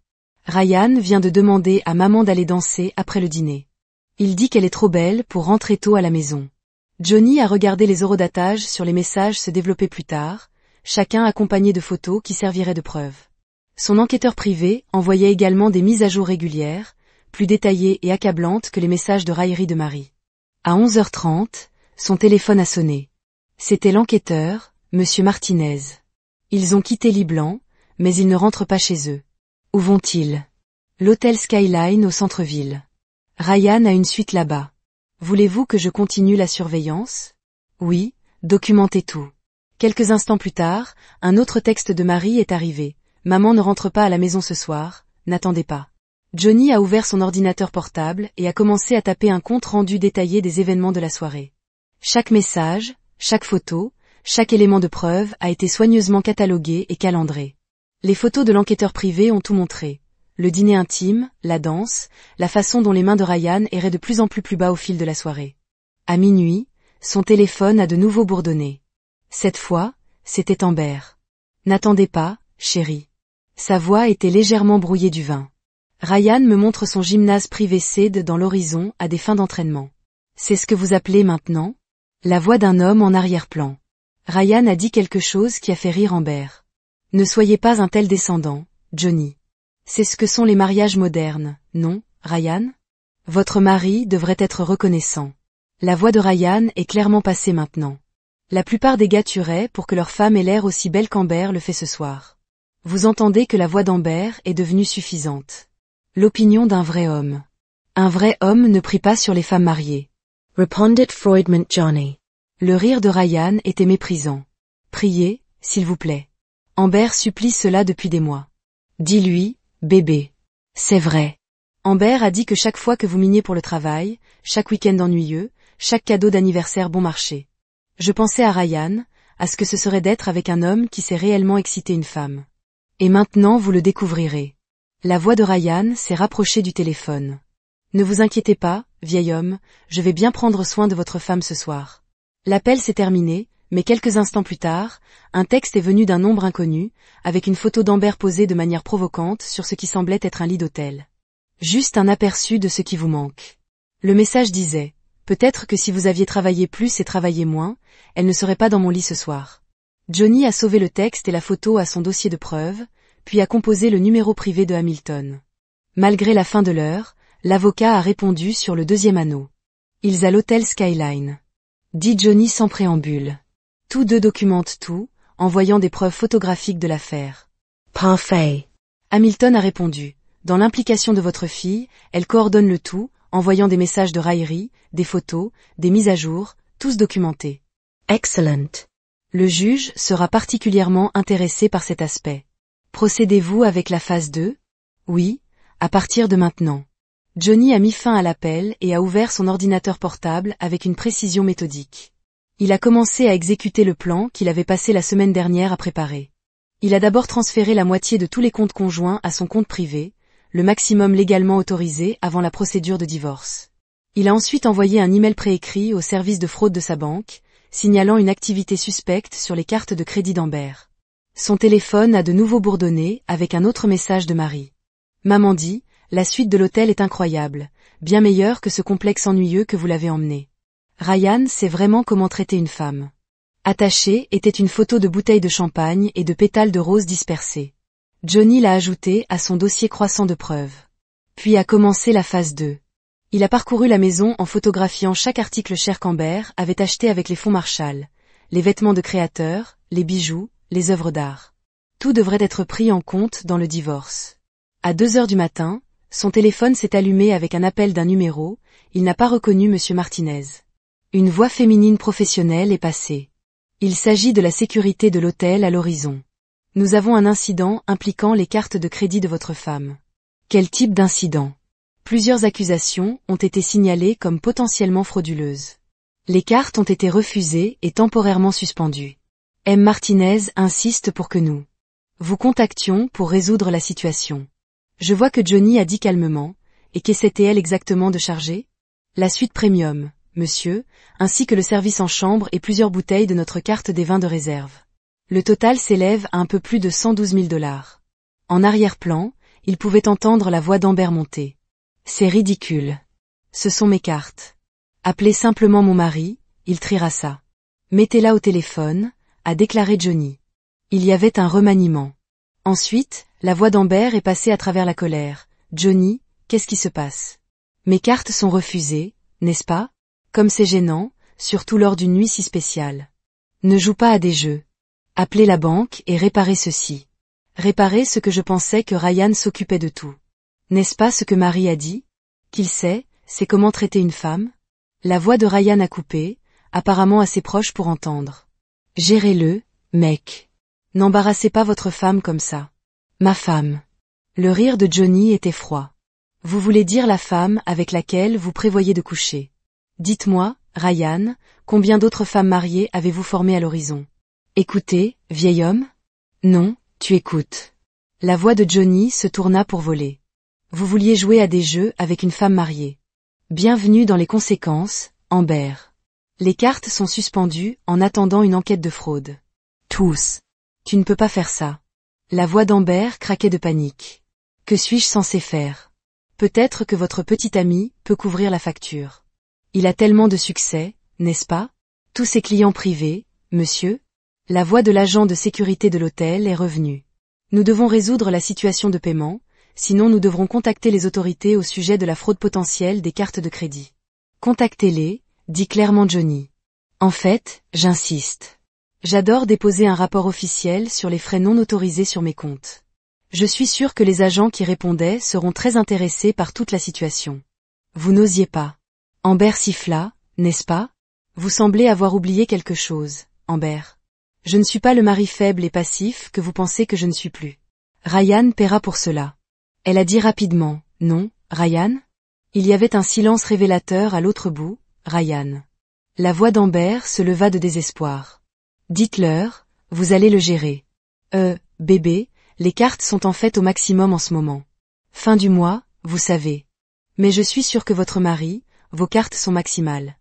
Ryan vient de demander à maman d'aller danser après le dîner. Il dit qu'elle est trop belle pour rentrer tôt à la maison. Johnny a regardé les horodatage sur les messages se développer plus tard, chacun accompagné de photos qui serviraient de preuve. Son enquêteur privé envoyait également des mises à jour régulières, plus détaillées et accablantes que les messages de raillerie de Marie. À 11h30, son téléphone a sonné. C'était l'enquêteur, Monsieur Martinez. Ils ont quitté Liblan, mais ils ne rentrent pas chez eux. Où vont-ils? L'hôtel Skyline au centre-ville. Ryan a une suite là-bas. Voulez-vous que je continue la surveillance? Oui, documentez tout. Quelques instants plus tard, un autre texte de Marie est arrivé. Maman ne rentre pas à la maison ce soir, n'attendez pas. Johnny a ouvert son ordinateur portable et a commencé à taper un compte rendu détaillé des événements de la soirée. Chaque message, chaque photo, chaque élément de preuve a été soigneusement catalogué et calandré. Les photos de l'enquêteur privé ont tout montré. Le dîner intime, la danse, la façon dont les mains de Ryan erraient de plus en plus bas au fil de la soirée. À minuit, son téléphone a de nouveau bourdonné. Cette fois, c'était Amber. N'attendez pas, chérie. Sa voix était légèrement brouillée du vin. Ryan me montre son gymnase privé Ced dans l'horizon à des fins d'entraînement. C'est ce que vous appelez maintenant? La voix d'un homme en arrière-plan. Ryan a dit quelque chose qui a fait rire Amber. Ne soyez pas un tel descendant, Johnny. C'est ce que sont les mariages modernes, non, Ryan? Votre mari devrait être reconnaissant. La voix de Ryan est clairement passée maintenant. La plupart des gars tueraient pour que leur femme ait l'air aussi belle qu'Amber le fait ce soir. Vous entendez que la voix d'Amber est devenue suffisante. L'opinion d'un vrai homme. Un vrai homme ne prie pas sur les femmes mariées. Répondit Freudman Johnny. Le rire de Ryan était méprisant. Priez, s'il vous plaît. Amber supplie cela depuis des mois. Dis-lui, bébé. C'est vrai. Amber a dit que chaque fois que vous miniez pour le travail, chaque week-end ennuyeux, chaque cadeau d'anniversaire bon marché. Je pensais à Ryan, à ce que ce serait d'être avec un homme qui sait réellement exciter une femme. Et maintenant vous le découvrirez. La voix de Ryan s'est rapprochée du téléphone. Ne vous inquiétez pas, vieil homme, je vais bien prendre soin de votre femme ce soir. L'appel s'est terminé, mais quelques instants plus tard, un texte est venu d'un nombre inconnu, avec une photo d'Amber posée de manière provocante sur ce qui semblait être un lit d'hôtel. Juste un aperçu de ce qui vous manque. Le message disait, peut-être que si vous aviez travaillé plus et travaillé moins, elle ne serait pas dans mon lit ce soir. Johnny a sauvé le texte et la photo à son dossier de preuves, puis a composé le numéro privé de Hamilton. Malgré la fin de l'heure, l'avocat a répondu sur le deuxième anneau. Ils à l'hôtel Skyline. Dit Johnny sans préambule. Tous deux documentent tout, envoyant des preuves photographiques de l'affaire. Parfait. Hamilton a répondu. Dans l'implication de votre fille, elle coordonne le tout, envoyant des messages de raillerie, des photos, des mises à jour, tous documentés. Excellent. Le juge sera particulièrement intéressé par cet aspect. Procédez-vous avec la phase 2? Oui, à partir de maintenant. Johnny a mis fin à l'appel et a ouvert son ordinateur portable avec une précision méthodique. Il a commencé à exécuter le plan qu'il avait passé la semaine dernière à préparer. Il a d'abord transféré la moitié de tous les comptes conjoints à son compte privé, le maximum légalement autorisé avant la procédure de divorce. Il a ensuite envoyé un email préécrit au service de fraude de sa banque, signalant une activité suspecte sur les cartes de crédit d'Amber. Son téléphone a de nouveau bourdonné avec un autre message de Marie. Maman dit, la suite de l'hôtel est incroyable, bien meilleure que ce complexe ennuyeux que vous l'avez emmené. Ryan sait vraiment comment traiter une femme. Attachée était une photo de bouteilles de champagne et de pétales de roses dispersés. Johnny l'a ajouté à son dossier croissant de preuves. Puis a commencé la phase 2. Il a parcouru la maison en photographiant chaque article cher qu'Amber avait acheté avec les fonds Marshall, les vêtements de créateurs, les bijoux, les œuvres d'art. Tout devrait être pris en compte dans le divorce. À 2 heures du matin, son téléphone s'est allumé avec un appel d'un numéro, il n'a pas reconnu M. Martinez. Une voix féminine professionnelle est passée. Il s'agit de la sécurité de l'hôtel à l'horizon. Nous avons un incident impliquant les cartes de crédit de votre femme. Quel type d'incident? Plusieurs accusations ont été signalées comme potentiellement frauduleuses. Les cartes ont été refusées et temporairement suspendues. M. Martinez insiste pour que nous vous contactions pour résoudre la situation. Je vois que Johnny a dit calmement, et qu'essaie-t-elle exactement de charger? La suite premium, monsieur, ainsi que le service en chambre et plusieurs bouteilles de notre carte des vins de réserve. Le total s'élève à un peu plus de 112 000 $. En arrière-plan, il pouvait entendre la voix d'Amber monter. C'est ridicule. Ce sont mes cartes. Appelez simplement mon mari, il triera ça. Mettez-la au téléphone, a déclaré Johnny. Il y avait un remaniement. Ensuite, la voix d'Amber est passée à travers la colère. Johnny, qu'est-ce qui se passe? Mes cartes sont refusées, n'est-ce pas? Comme c'est gênant, surtout lors d'une nuit si spéciale. Ne joue pas à des jeux. Appelez la banque et réparez ceci. Réparez ce que je pensais que Ryan s'occupait de tout. N'est-ce pas ce que Marie a dit? Qu'il sait, c'est comment traiter une femme? La voix de Ryan a coupé, apparemment assez proche pour entendre. Gérez-le, mec. N'embarrassez pas votre femme comme ça. Ma femme. Le rire de Johnny était froid. Vous voulez dire la femme avec laquelle vous prévoyez de coucher. Dites-moi, Ryan, combien d'autres femmes mariées avez-vous formées à l'horizon? Écoutez, vieil homme? Non, tu écoutes. La voix de Johnny se tourna pour voler. Vous vouliez jouer à des jeux avec une femme mariée. Bienvenue dans les conséquences, Amber. Les cartes sont suspendues en attendant une enquête de fraude. Tous. Tu ne peux pas faire ça. La voix d'Amber craquait de panique. Que suis-je censé faire? Peut-être que votre petit ami peut couvrir la facture. Il a tellement de succès, n'est-ce pas? Tous ses clients privés, monsieur? La voix de l'agent de sécurité de l'hôtel est revenue. Nous devons résoudre la situation de paiement, sinon nous devrons contacter les autorités au sujet de la fraude potentielle des cartes de crédit. Contactez-les, dit clairement Johnny. En fait, j'insiste. J'adore déposer un rapport officiel sur les frais non autorisés sur mes comptes. Je suis sûr que les agents qui répondaient seront très intéressés par toute la situation. Vous n'osiez pas. Amber siffla, n'est-ce pas? Vous semblez avoir oublié quelque chose, Amber. Je ne suis pas le mari faible et passif que vous pensez que je ne suis plus. Ryan paiera pour cela. Elle a dit rapidement, non, Ryan? Il y avait un silence révélateur à l'autre bout, Ryan. La voix d'Amber se leva de désespoir. Dites-leur, vous allez le gérer. Bébé, les cartes sont en fait au maximum en ce moment. Fin du mois, vous savez. Mais je suis sûr que votre mari, vos cartes sont maximales.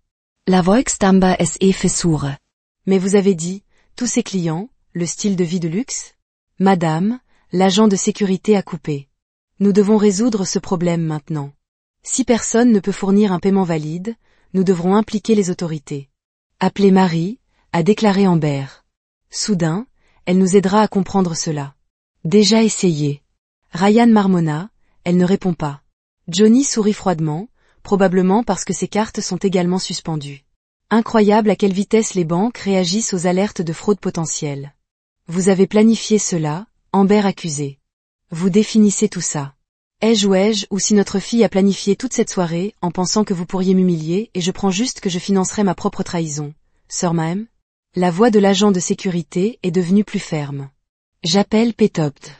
La Volksdamba es versuche.
Mais vous avez dit, tous ces clients, le style de vie de luxe? Madame, l'agent de sécurité a coupé. Nous devons résoudre ce problème maintenant. Si personne ne peut fournir un paiement valide, nous devrons impliquer les autorités. Appelez Marie, a déclaré Amber. Soudain, elle nous aidera à comprendre cela. Déjà essayé. Ryan marmonna, elle ne répond pas. Johnny sourit froidement, probablement parce que ses cartes sont également suspendues. Incroyable à quelle vitesse les banques réagissent aux alertes de fraude potentielle. Vous avez planifié cela, Amber accusée. Vous définissez tout ça. Ai-je ou si notre fille a planifié toute cette soirée en pensant que vous pourriez m'humilier et je prends juste que je financerai ma propre trahison. Sœur Maem? La voix de l'agent de sécurité est devenue plus ferme. J'appelle Petopt.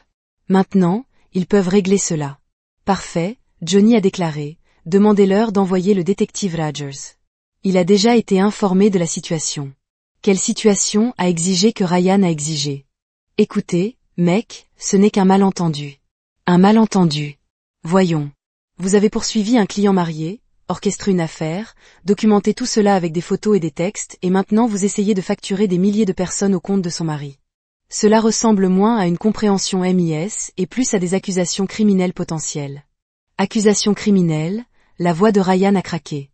Maintenant, ils peuvent régler cela. Parfait, Johnny a déclaré, demandez-leur d'envoyer le détective Rogers. Il a déjà été informé de la situation. Quelle situation a exigé que Ryan a exigé? Écoutez, mec, ce n'est qu'un malentendu. Un malentendu. Voyons. Vous avez poursuivi un client marié, orchestré une affaire, documenté tout cela avec des photos et des textes, et maintenant vous essayez de facturer des milliers de personnes au compte de son mari. Cela ressemble moins à une compréhension MIS et plus à des accusations criminelles potentielles. Accusations criminelles, la voix de Ryan a craqué.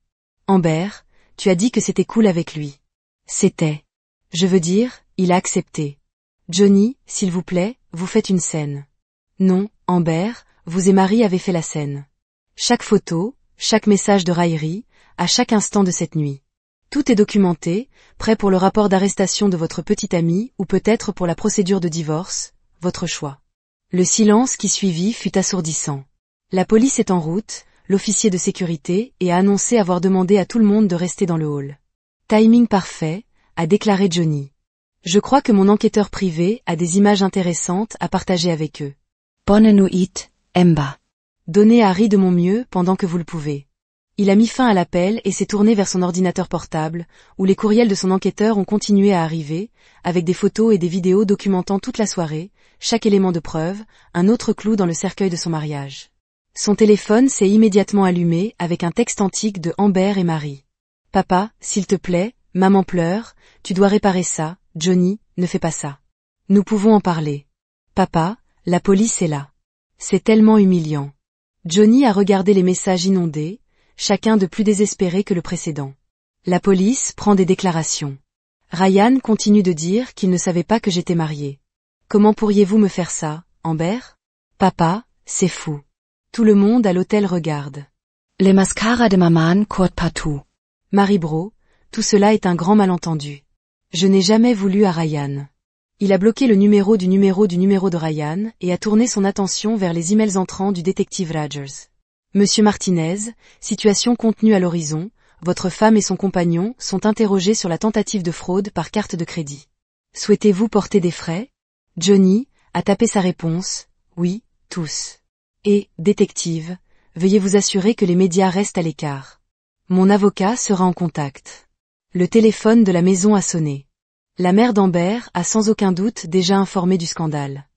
Amber, tu as dit que c'était cool avec lui. C'était. Je veux dire, il a accepté. Johnny, s'il vous plaît, vous faites une scène. Non, Amber, vous et Marie avez fait la scène. Chaque photo, chaque message de raillerie, à chaque instant de cette nuit. Tout est documenté, prêt pour le rapport d'arrestation de votre petite amie ou peut-être pour la procédure de divorce, votre choix. Le silence qui suivit fut assourdissant. La police est en route, l'officier de sécurité, et a annoncé avoir demandé à tout le monde de rester dans le hall. Timing parfait, a déclaré Johnny. Je crois que mon enquêteur privé a des images intéressantes à partager avec eux.
Bonne nuit, Amber.
Donnez Harry de mon mieux pendant que vous le pouvez. Il a mis fin à l'appel et s'est tourné vers son ordinateur portable, où les courriels de son enquêteur ont continué à arriver, avec des photos et des vidéos documentant toute la soirée, chaque élément de preuve, un autre clou dans le cercueil de son mariage. Son téléphone s'est immédiatement allumé avec un texte antique de Amber et Marie. « Papa, s'il te plaît, maman pleure, tu dois réparer ça, Johnny, ne fais pas ça. Nous pouvons en parler. Papa, la police est là. C'est tellement humiliant. » Johnny a regardé les messages inondés, chacun de plus désespéré que le précédent. La police prend des déclarations. Ryan continue de dire qu'il ne savait pas que j'étais mariée. Comment pourriez-vous me faire ça, Amber? Papa, c'est fou. Tout le monde à l'hôtel regarde.
Le mascara de maman court partout.
Marie Bro, tout cela est un grand malentendu. Je n'ai jamais voulu à Ryan. Il a bloqué le numéro de Ryan et a tourné son attention vers les emails entrants du détective Rogers. Monsieur Martinez, situation contenue à l'horizon, votre femme et son compagnon sont interrogés sur la tentative de fraude par carte de crédit. Souhaitez-vous porter des frais? Johnny a tapé sa réponse, oui, tous. Et, détective, veuillez vous assurer que les médias restent à l'écart. Mon avocat sera en contact. Le téléphone de la maison a sonné. La mère d'Amber a sans aucun doute déjà informé du scandale.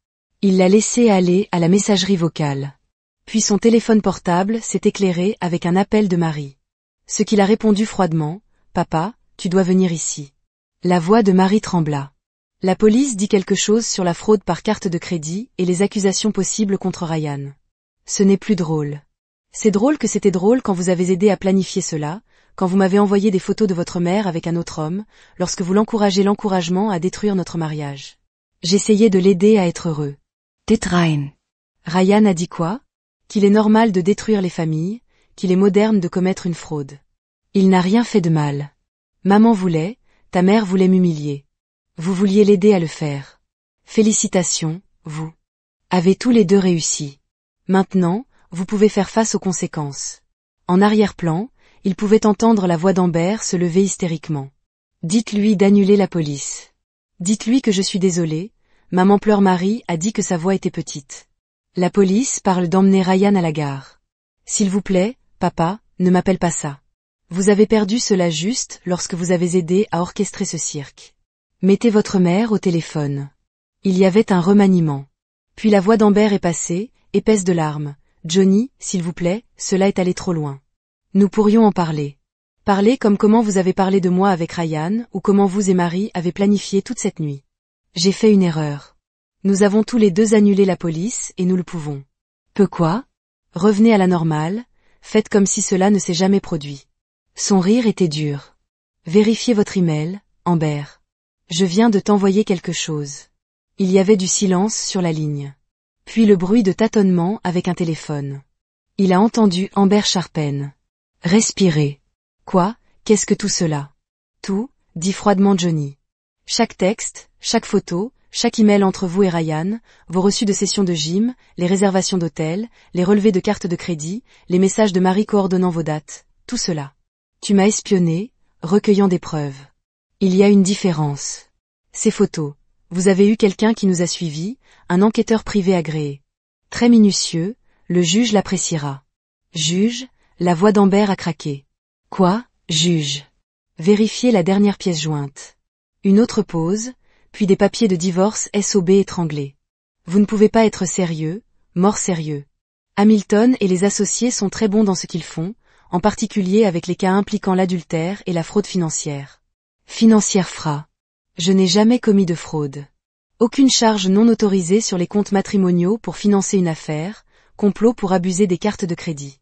Il l'a laissé aller à la messagerie vocale. Puis son téléphone portable s'est éclairé avec un appel de Marie. Ce qu'il a répondu froidement, « Papa, tu dois venir ici. » La voix de Marie trembla. La police dit quelque chose sur la fraude par carte de crédit et les accusations possibles contre Ryan. Ce n'est plus drôle. C'est drôle que c'était drôle quand vous avez aidé à planifier cela, quand vous m'avez envoyé des photos de votre mère avec un autre homme, lorsque vous l'encouragement à détruire notre mariage. J'essayais de l'aider à être heureux.
Dit rein.
Ryan a dit quoi? Qu'il est normal de détruire les familles, qu'il est moderne de commettre une fraude. Il n'a rien fait de mal. Maman voulait, ta mère voulait m'humilier. Vous vouliez l'aider à le faire. Félicitations, vous avez tous les deux réussi. Maintenant, vous pouvez faire face aux conséquences. En arrière-plan, il pouvait entendre la voix d'Amber se lever hystériquement. Dites-lui d'annuler la police. Dites-lui que je suis désolée, maman pleure Marie a dit que sa voix était petite. La police parle d'emmener Ryan à la gare. S'il vous plaît, papa, ne m'appelle pas ça. Vous avez perdu cela juste lorsque vous avez aidé à orchestrer ce cirque. Mettez votre mère au téléphone. Il y avait un remaniement. Puis la voix d'Amber est passée, épaisse de larmes. Johnny, s'il vous plaît, cela est allé trop loin. Nous pourrions en parler. Parler comme comment vous avez parlé de moi avec Ryan ou comment vous et Marie avez planifié toute cette nuit. J'ai fait une erreur. Nous avons tous les deux annulé la police et nous le pouvons. Peu quoi? Revenez à la normale, faites comme si cela ne s'est jamais produit. Son rire était dur. Vérifiez votre email, Amber. Je viens de t'envoyer quelque chose. Il y avait du silence sur la ligne. Puis le bruit de tâtonnement avec un téléphone. Il a entendu Amber Sharpen. Respirez. Quoi, qu'est-ce que tout cela? Tout, dit froidement Johnny. Chaque texte, chaque photo, chaque email entre vous et Ryan, vos reçus de session de gym, les réservations d'hôtel, les relevés de carte de crédit, les messages de Marie coordonnant vos dates, tout cela. Tu m'as espionné, recueillant des preuves. Il y a une différence. Ces photos. Vous avez eu quelqu'un qui nous a suivis, un enquêteur privé agréé. Très minutieux, le juge l'appréciera. Juge, la voix d'Amber a craqué. Quoi, juge? Vérifiez la dernière pièce jointe. Une autre pause, puis des papiers de divorce SOB étranglés. Vous ne pouvez pas être sérieux, mort sérieux. Hamilton et les associés sont très bons dans ce qu'ils font, en particulier avec les cas impliquant l'adultère et la fraude financière. Financière FRA. Je n'ai jamais commis de fraude. Aucune charge non autorisée sur les comptes matrimoniaux pour financer une affaire, complot pour abuser des cartes de crédit.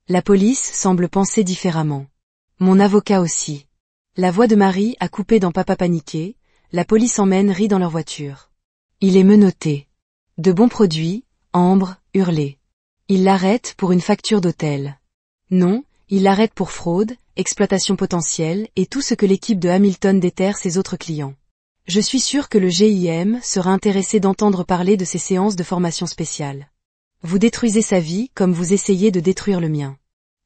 La police semble penser différemment. Mon avocat aussi. La voix de Marie a coupé dans Papa paniqué, la police emmène rit dans leur voiture. Il est menotté. De bons produits, Ambre, hurlé. Il l'arrête pour une facture d'hôtel. Non, il l'arrête pour fraude, exploitation potentielle et tout ce que l'équipe de Hamilton déterre ses autres clients. Je suis sûr que le GIM sera intéressé d'entendre parler de ces séances de formation spéciale. Vous détruisez sa vie comme vous essayez de détruire le mien.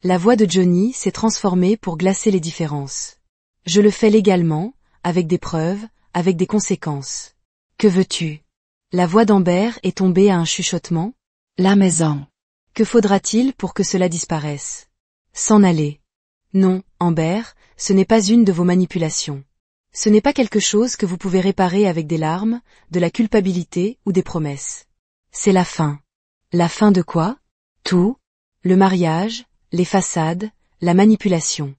La voix de Johnny s'est transformée pour glacer les différences. Je le fais légalement, avec des preuves, avec des conséquences. Que veux-tu? La voix d'Amber est tombée à un chuchotement.
La maison.
Que faudra-t-il pour que cela disparaisse? S'en aller. Non, Amber, ce n'est pas une de vos manipulations. Ce n'est pas quelque chose que vous pouvez réparer avec des larmes, de la culpabilité ou des promesses. C'est la fin. La fin de quoi? Tout. Le mariage, les façades, la manipulation.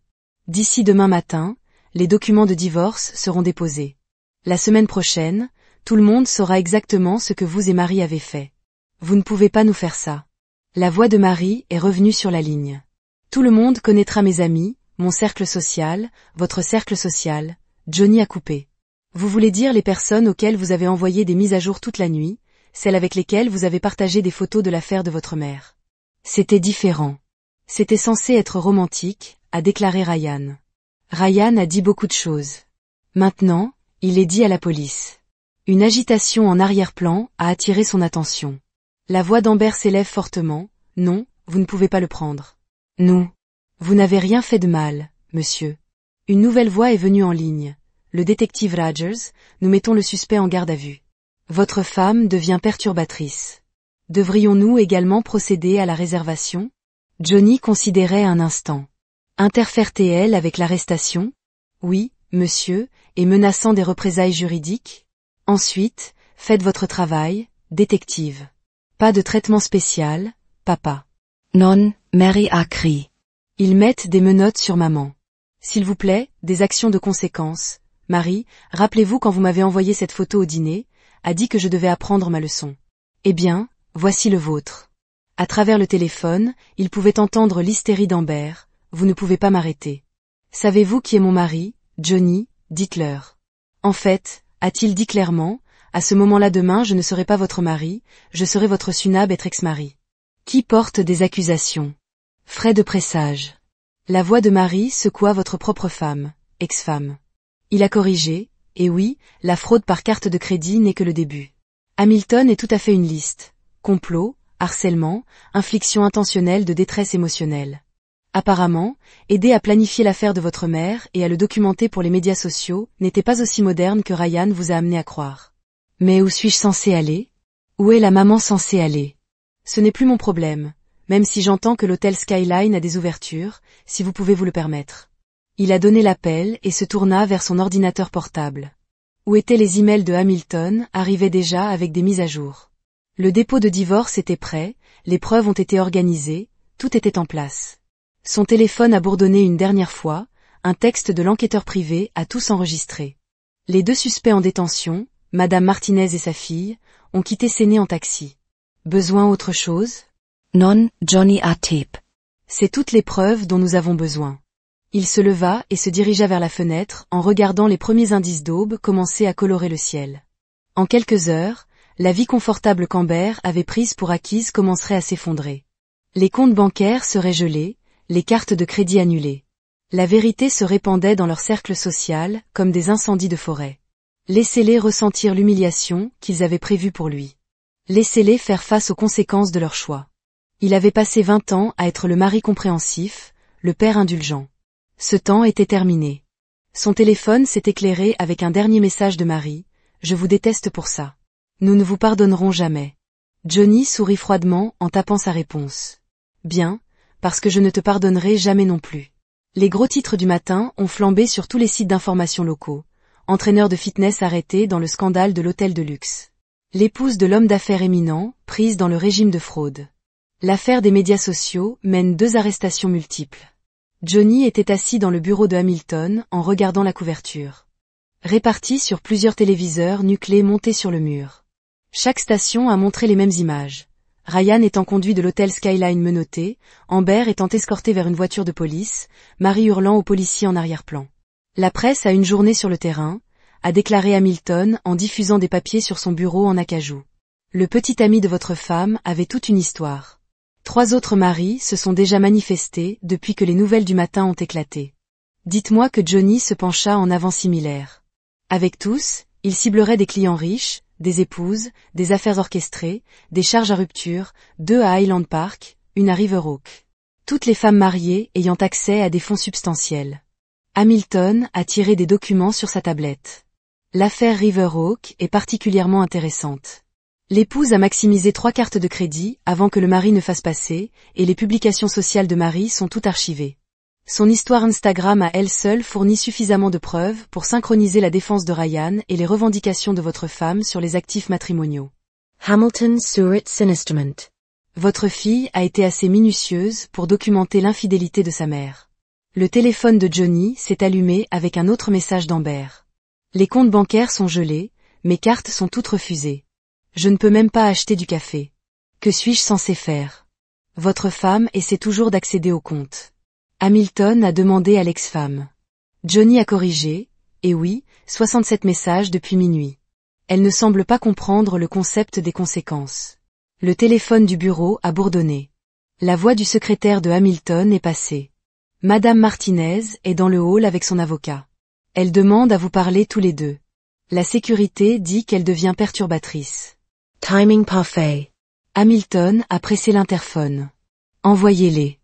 D'ici demain matin, les documents de divorce seront déposés. La semaine prochaine, tout le monde saura exactement ce que vous et Marie avez fait. Vous ne pouvez pas nous faire ça. La voix de Marie est revenue sur la ligne. Tout le monde connaîtra mes amis, mon cercle social, votre cercle social. Johnny a coupé. Vous voulez dire les personnes auxquelles vous avez envoyé des mises à jour toute la nuit, celles avec lesquelles vous avez partagé des photos de l'affaire de votre mère. C'était différent. C'était censé être romantique, a déclaré Ryan. Ryan a dit beaucoup de choses. Maintenant, il est dit à la police. Une agitation en arrière-plan a attiré son attention. La voix d'Amber s'élève fortement. Non, vous ne pouvez pas le prendre. Nous. Vous n'avez rien fait de mal, monsieur. Une nouvelle voix est venue en ligne. Le détective Rogers, nous mettons le suspect en garde à vue. Votre femme devient perturbatrice. Devrions-nous également procéder à la réservation? Johnny considérait un instant. Interfère-t-elle avec l'arrestation? Oui, monsieur, et menaçant des représailles juridiques? Ensuite, faites votre travail, détective. Pas de traitement spécial, papa.
Non, Mary a crié.
Ils mettent des menottes sur maman. S'il vous plaît, des actions de conséquence. Marie, rappelez-vous quand vous m'avez envoyé cette photo au dîner, a dit que je devais apprendre ma leçon. Eh bien, voici le vôtre. À travers le téléphone, il pouvait entendre l'hystérie d'Amber. Vous ne pouvez pas m'arrêter. Savez-vous qui est mon mari, Johnny? Dites-leur. En fait, a-t-il dit clairement, à ce moment-là demain je ne serai pas votre mari, je serai votre sunab être ex-mari. Qui porte des accusations? Frais de pressage. La voix de Marie secoua votre propre femme, ex-femme. Il a corrigé, et oui, la fraude par carte de crédit n'est que le début. Hamilton est tout à fait une liste. Complot, harcèlement, infliction intentionnelle de détresse émotionnelle. Apparemment, aider à planifier l'affaire de votre mère et à le documenter pour les médias sociaux n'était pas aussi moderne que Ryan vous a amené à croire. Mais où suis-je censé aller? Où est la maman censée aller? Ce n'est plus mon problème. Même si j'entends que l'hôtel Skyline a des ouvertures, si vous pouvez vous le permettre. Il a donné l'appel et se tourna vers son ordinateur portable. Où étaient les emails de Hamilton, arrivaient déjà avec des mises à jour. Le dépôt de divorce était prêt, les preuves ont été organisées, tout était en place. Son téléphone a bourdonné une dernière fois, un texte de l'enquêteur privé a tous enregistré. Les deux suspects en détention, Madame Martinez et sa fille, ont quitté Séné en taxi. Besoin autre chose?
Non, Johnny a tape.
C'est toutes les preuves dont nous avons besoin. Il se leva et se dirigea vers la fenêtre en regardant les premiers indices d'aube commencer à colorer le ciel. En quelques heures, la vie confortable qu'Amber avait prise pour acquise commencerait à s'effondrer. Les comptes bancaires seraient gelés, les cartes de crédit annulées. La vérité se répandait dans leur cercle social comme des incendies de forêt. Laissez-les ressentir l'humiliation qu'ils avaient prévue pour lui. Laissez-les faire face aux conséquences de leur choix. Il avait passé 20 ans à être le mari compréhensif, le père indulgent. Ce temps était terminé. Son téléphone s'est éclairé avec un dernier message de Marie. Je vous déteste pour ça. Nous ne vous pardonnerons jamais. Johnny sourit froidement en tapant sa réponse. Bien, parce que je ne te pardonnerai jamais non plus. Les gros titres du matin ont flambé sur tous les sites d'information locaux. Entraîneur de fitness arrêté dans le scandale de l'hôtel de luxe. L'épouse de l'homme d'affaires éminent, prise dans le régime de fraude. L'affaire des médias sociaux mène 2 arrestations multiples. Johnny était assis dans le bureau de Hamilton en regardant la couverture. Répartis sur plusieurs téléviseurs nucléés montés sur le mur. Chaque station a montré les mêmes images. Ryan étant conduit de l'hôtel Skyline menotté, Amber étant escortée vers une voiture de police, Marie hurlant aux policiers en arrière-plan. La presse a une journée sur le terrain, a déclaré Hamilton en diffusant des papiers sur son bureau en acajou. Le petit ami de votre femme avait toute une histoire. 3 autres maris se sont déjà manifestés depuis que les nouvelles du matin ont éclaté. Dites-moi que Johnny se pencha en avant similaire. Avec tous, il ciblerait des clients riches, des épouses, des affaires orchestrées, des charges à rupture, 2 à Highland Park, une à River Oak. Toutes les femmes mariées ayant accès à des fonds substantiels. Hamilton a tiré des documents sur sa tablette. L'affaire River Oak est particulièrement intéressante. L'épouse a maximisé 3 cartes de crédit avant que le mari ne fasse passer, et les publications sociales de Marie sont toutes archivées. Son histoire Instagram à elle seule fournit suffisamment de preuves pour synchroniser la défense de Ryan et les revendications de votre femme sur les actifs matrimoniaux.
Hamilton Stewart Sinisterment.
Votre fille a été assez minutieuse pour documenter l'infidélité de sa mère. Le téléphone de Johnny s'est allumé avec un autre message d'Amber. Les comptes bancaires sont gelés, mes cartes sont toutes refusées. Je ne peux même pas acheter du café. Que suis-je censé faire? Votre femme essaie toujours d'accéder au compte. Hamilton a demandé à l'ex-femme. Johnny a corrigé, et oui, 67 messages depuis minuit. Elle ne semble pas comprendre le concept des conséquences. Le téléphone du bureau a bourdonné. La voix du secrétaire de Hamilton est passée. Madame Martinez est dans le hall avec son avocat. Elle demande à vous parler tous les deux. La sécurité dit qu'elle devient perturbatrice.
Timing parfait.
Hamilton a pressé l'interphone. Envoyez-les.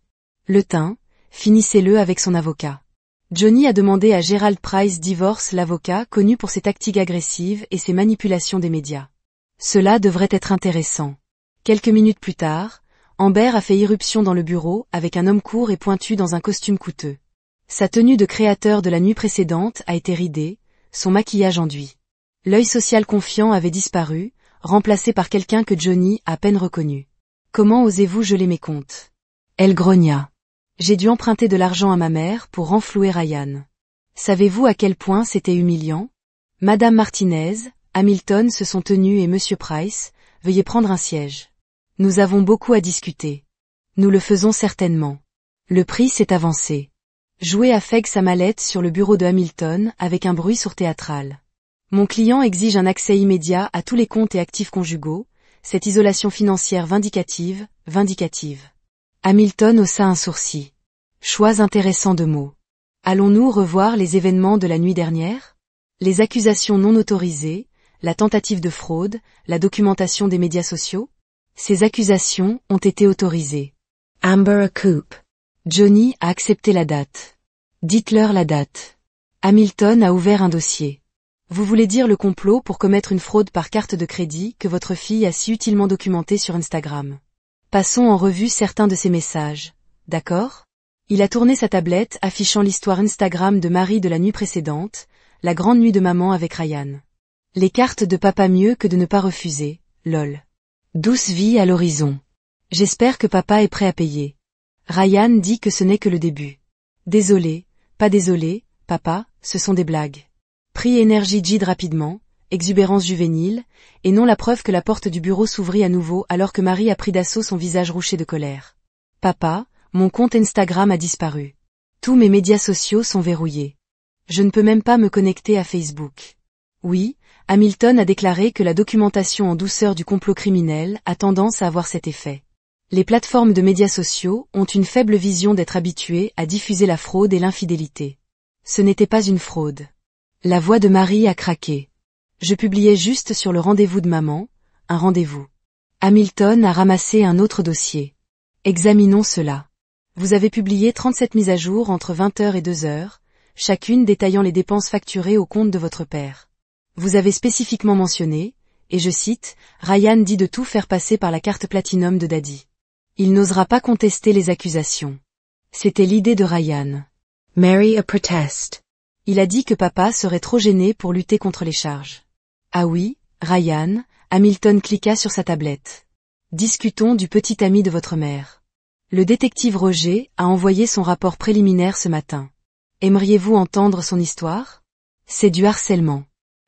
Le teint, finissez-le avec son avocat. Johnny a demandé à Gerald Price Divorce l'avocat connu pour ses tactiques agressives et ses manipulations des médias. Cela devrait être intéressant. Quelques minutes plus tard, Amber a fait irruption dans le bureau avec un homme court et pointu dans un costume coûteux. Sa tenue de créateur de la nuit précédente a été ridée, son maquillage enduit. L'œil social confiant avait disparu, remplacé par quelqu'un que Johnny a à peine reconnu. Comment osez-vous geler mes comptes? Elle grogna. J'ai dû emprunter de l'argent à ma mère pour renflouer Ryan. Savez-vous à quel point c'était humiliant? Madame Martinez, Hamilton se sont tenus et Monsieur Price, veuillez prendre un siège. Nous avons beaucoup à discuter. Nous le faisons certainement. Le prix s'est avancé. Joué affecte sa mallette sur le bureau de Hamilton avec un bruit sourd théâtral. Mon client exige un accès immédiat à tous les comptes et actifs conjugaux, cette isolation financière vindicative. Hamilton haussa un sourcil. Choix intéressant de mots. Allons-nous revoir les événements de la nuit dernière? Les accusations non autorisées, la tentative de fraude, la documentation des médias sociaux? Ces accusations ont été autorisées.
Amber a coupe.
Johnny a accepté la date. Dites-leur la date. Hamilton a ouvert un dossier. Vous voulez dire le complot pour commettre une fraude par carte de crédit que votre fille a si utilement documenté sur Instagram. Passons en revue certains de ces messages. D'accord? Il a tourné sa tablette affichant l'histoire Instagram de Marie de la nuit précédente, la grande nuit de maman avec Ryan. Les cartes de papa mieux que de ne pas refuser, lol. Douce vie à l'horizon. J'espère que papa est prêt à payer. Ryan dit que ce n'est que le début. Désolé, pas désolé, papa, ce sont des blagues. Prix énergie Jid rapidement, exubérance juvénile, et non la preuve que la porte du bureau s'ouvrit à nouveau alors que Marie a pris d'assaut son visage rouché de colère. Papa, mon compte Instagram a disparu. Tous mes médias sociaux sont verrouillés. Je ne peux même pas me connecter à Facebook. Oui, Hamilton a déclaré que la documentation en douceur du complot criminel a tendance à avoir cet effet. Les plateformes de médias sociaux ont une faible vision d'être habituées à diffuser la fraude et l'infidélité. Ce n'était pas une fraude. La voix de Marie a craqué. Je publiais juste sur le rendez-vous de maman, un rendez-vous. Hamilton a ramassé un autre dossier. Examinons cela. Vous avez publié 37 mises à jour entre 20h et 2h, chacune détaillant les dépenses facturées au compte de votre père. Vous avez spécifiquement mentionné, et je cite, Ryan dit de tout faire passer par la carte Platinum de Daddy. Il n'osera pas contester les accusations. C'était l'idée de Ryan.
Mary a protest.
Il a dit que papa serait trop gêné pour lutter contre les charges. Ah oui, Ryan, Hamilton cliqua sur sa tablette. Discutons du petit ami de votre mère. Le détective Roger a envoyé son rapport préliminaire ce matin. Aimeriez-vous entendre son histoire? C'est du harcèlement.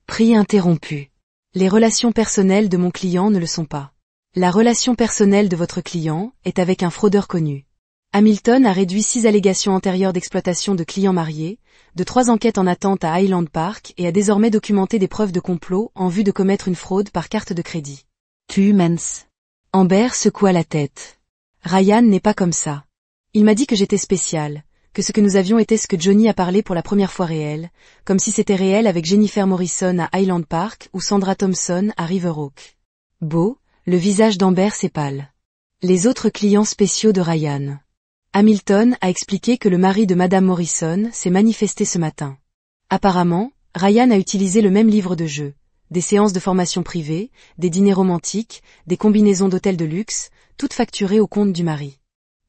Prix interrompu. Les relations personnelles de mon client ne le sont pas. La relation personnelle de votre client est avec un fraudeur connu. Hamilton a réduit 6 allégations antérieures d'exploitation de clients mariés, de 3 enquêtes en attente à Highland Park et a désormais documenté des preuves de complot en vue de commettre une fraude par carte de crédit.
Tu mens.
Amber secoua la tête. Ryan n'est pas comme ça. Il m'a dit que j'étais spécial, que ce que nous avions était ce que Johnny a parlé pour la première fois réel, comme si c'était réel avec Jennifer Morrison à Highland Park ou Sandra Thompson à River Oak. Beau, le visage d'Amber s'épale. Les autres clients spéciaux de Ryan. Hamilton a expliqué que le mari de Madame Morrison s'est manifesté ce matin. Apparemment, Ryan a utilisé le même livre de jeu, des séances de formation privée, des dîners romantiques, des combinaisons d'hôtels de luxe, toutes facturées au compte du mari.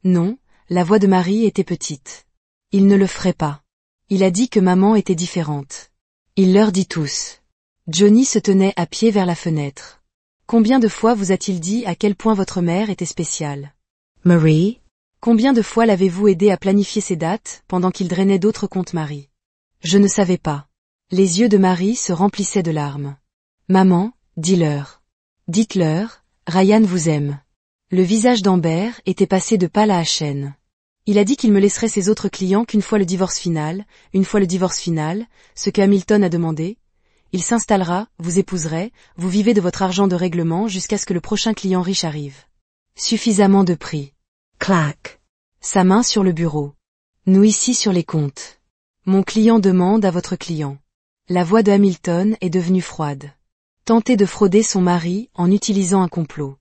Non, la voix de Marie était petite. Il ne le ferait pas. Il a dit que maman était différente. Il leur dit tous. Johnny se tenait à pied vers la fenêtre. Combien de fois vous a-t-il dit à quel point votre mère était spéciale?
Marie?
Combien de fois l'avez-vous aidé à planifier ses dates pendant qu'il drainait d'autres comptes Marie? Je ne savais pas. Les yeux de Marie se remplissaient de larmes. Maman, dis-leur. Dites-leur, Ryan vous aime. Le visage d'Amber était passé de pâle à chêne. Il a dit qu'il me laisserait ses autres clients qu'une fois le divorce final, ce que Hamilton a demandé. Il s'installera, vous épouserez, vous vivez de votre argent de règlement jusqu'à ce que le prochain client riche arrive. Suffisamment de prix.
Clac.
Sa main sur le bureau. Nous ici sur les comptes. Mon client demande à votre client. La voix de Hamilton est devenue froide. Tenter de frauder son mari en utilisant un complot.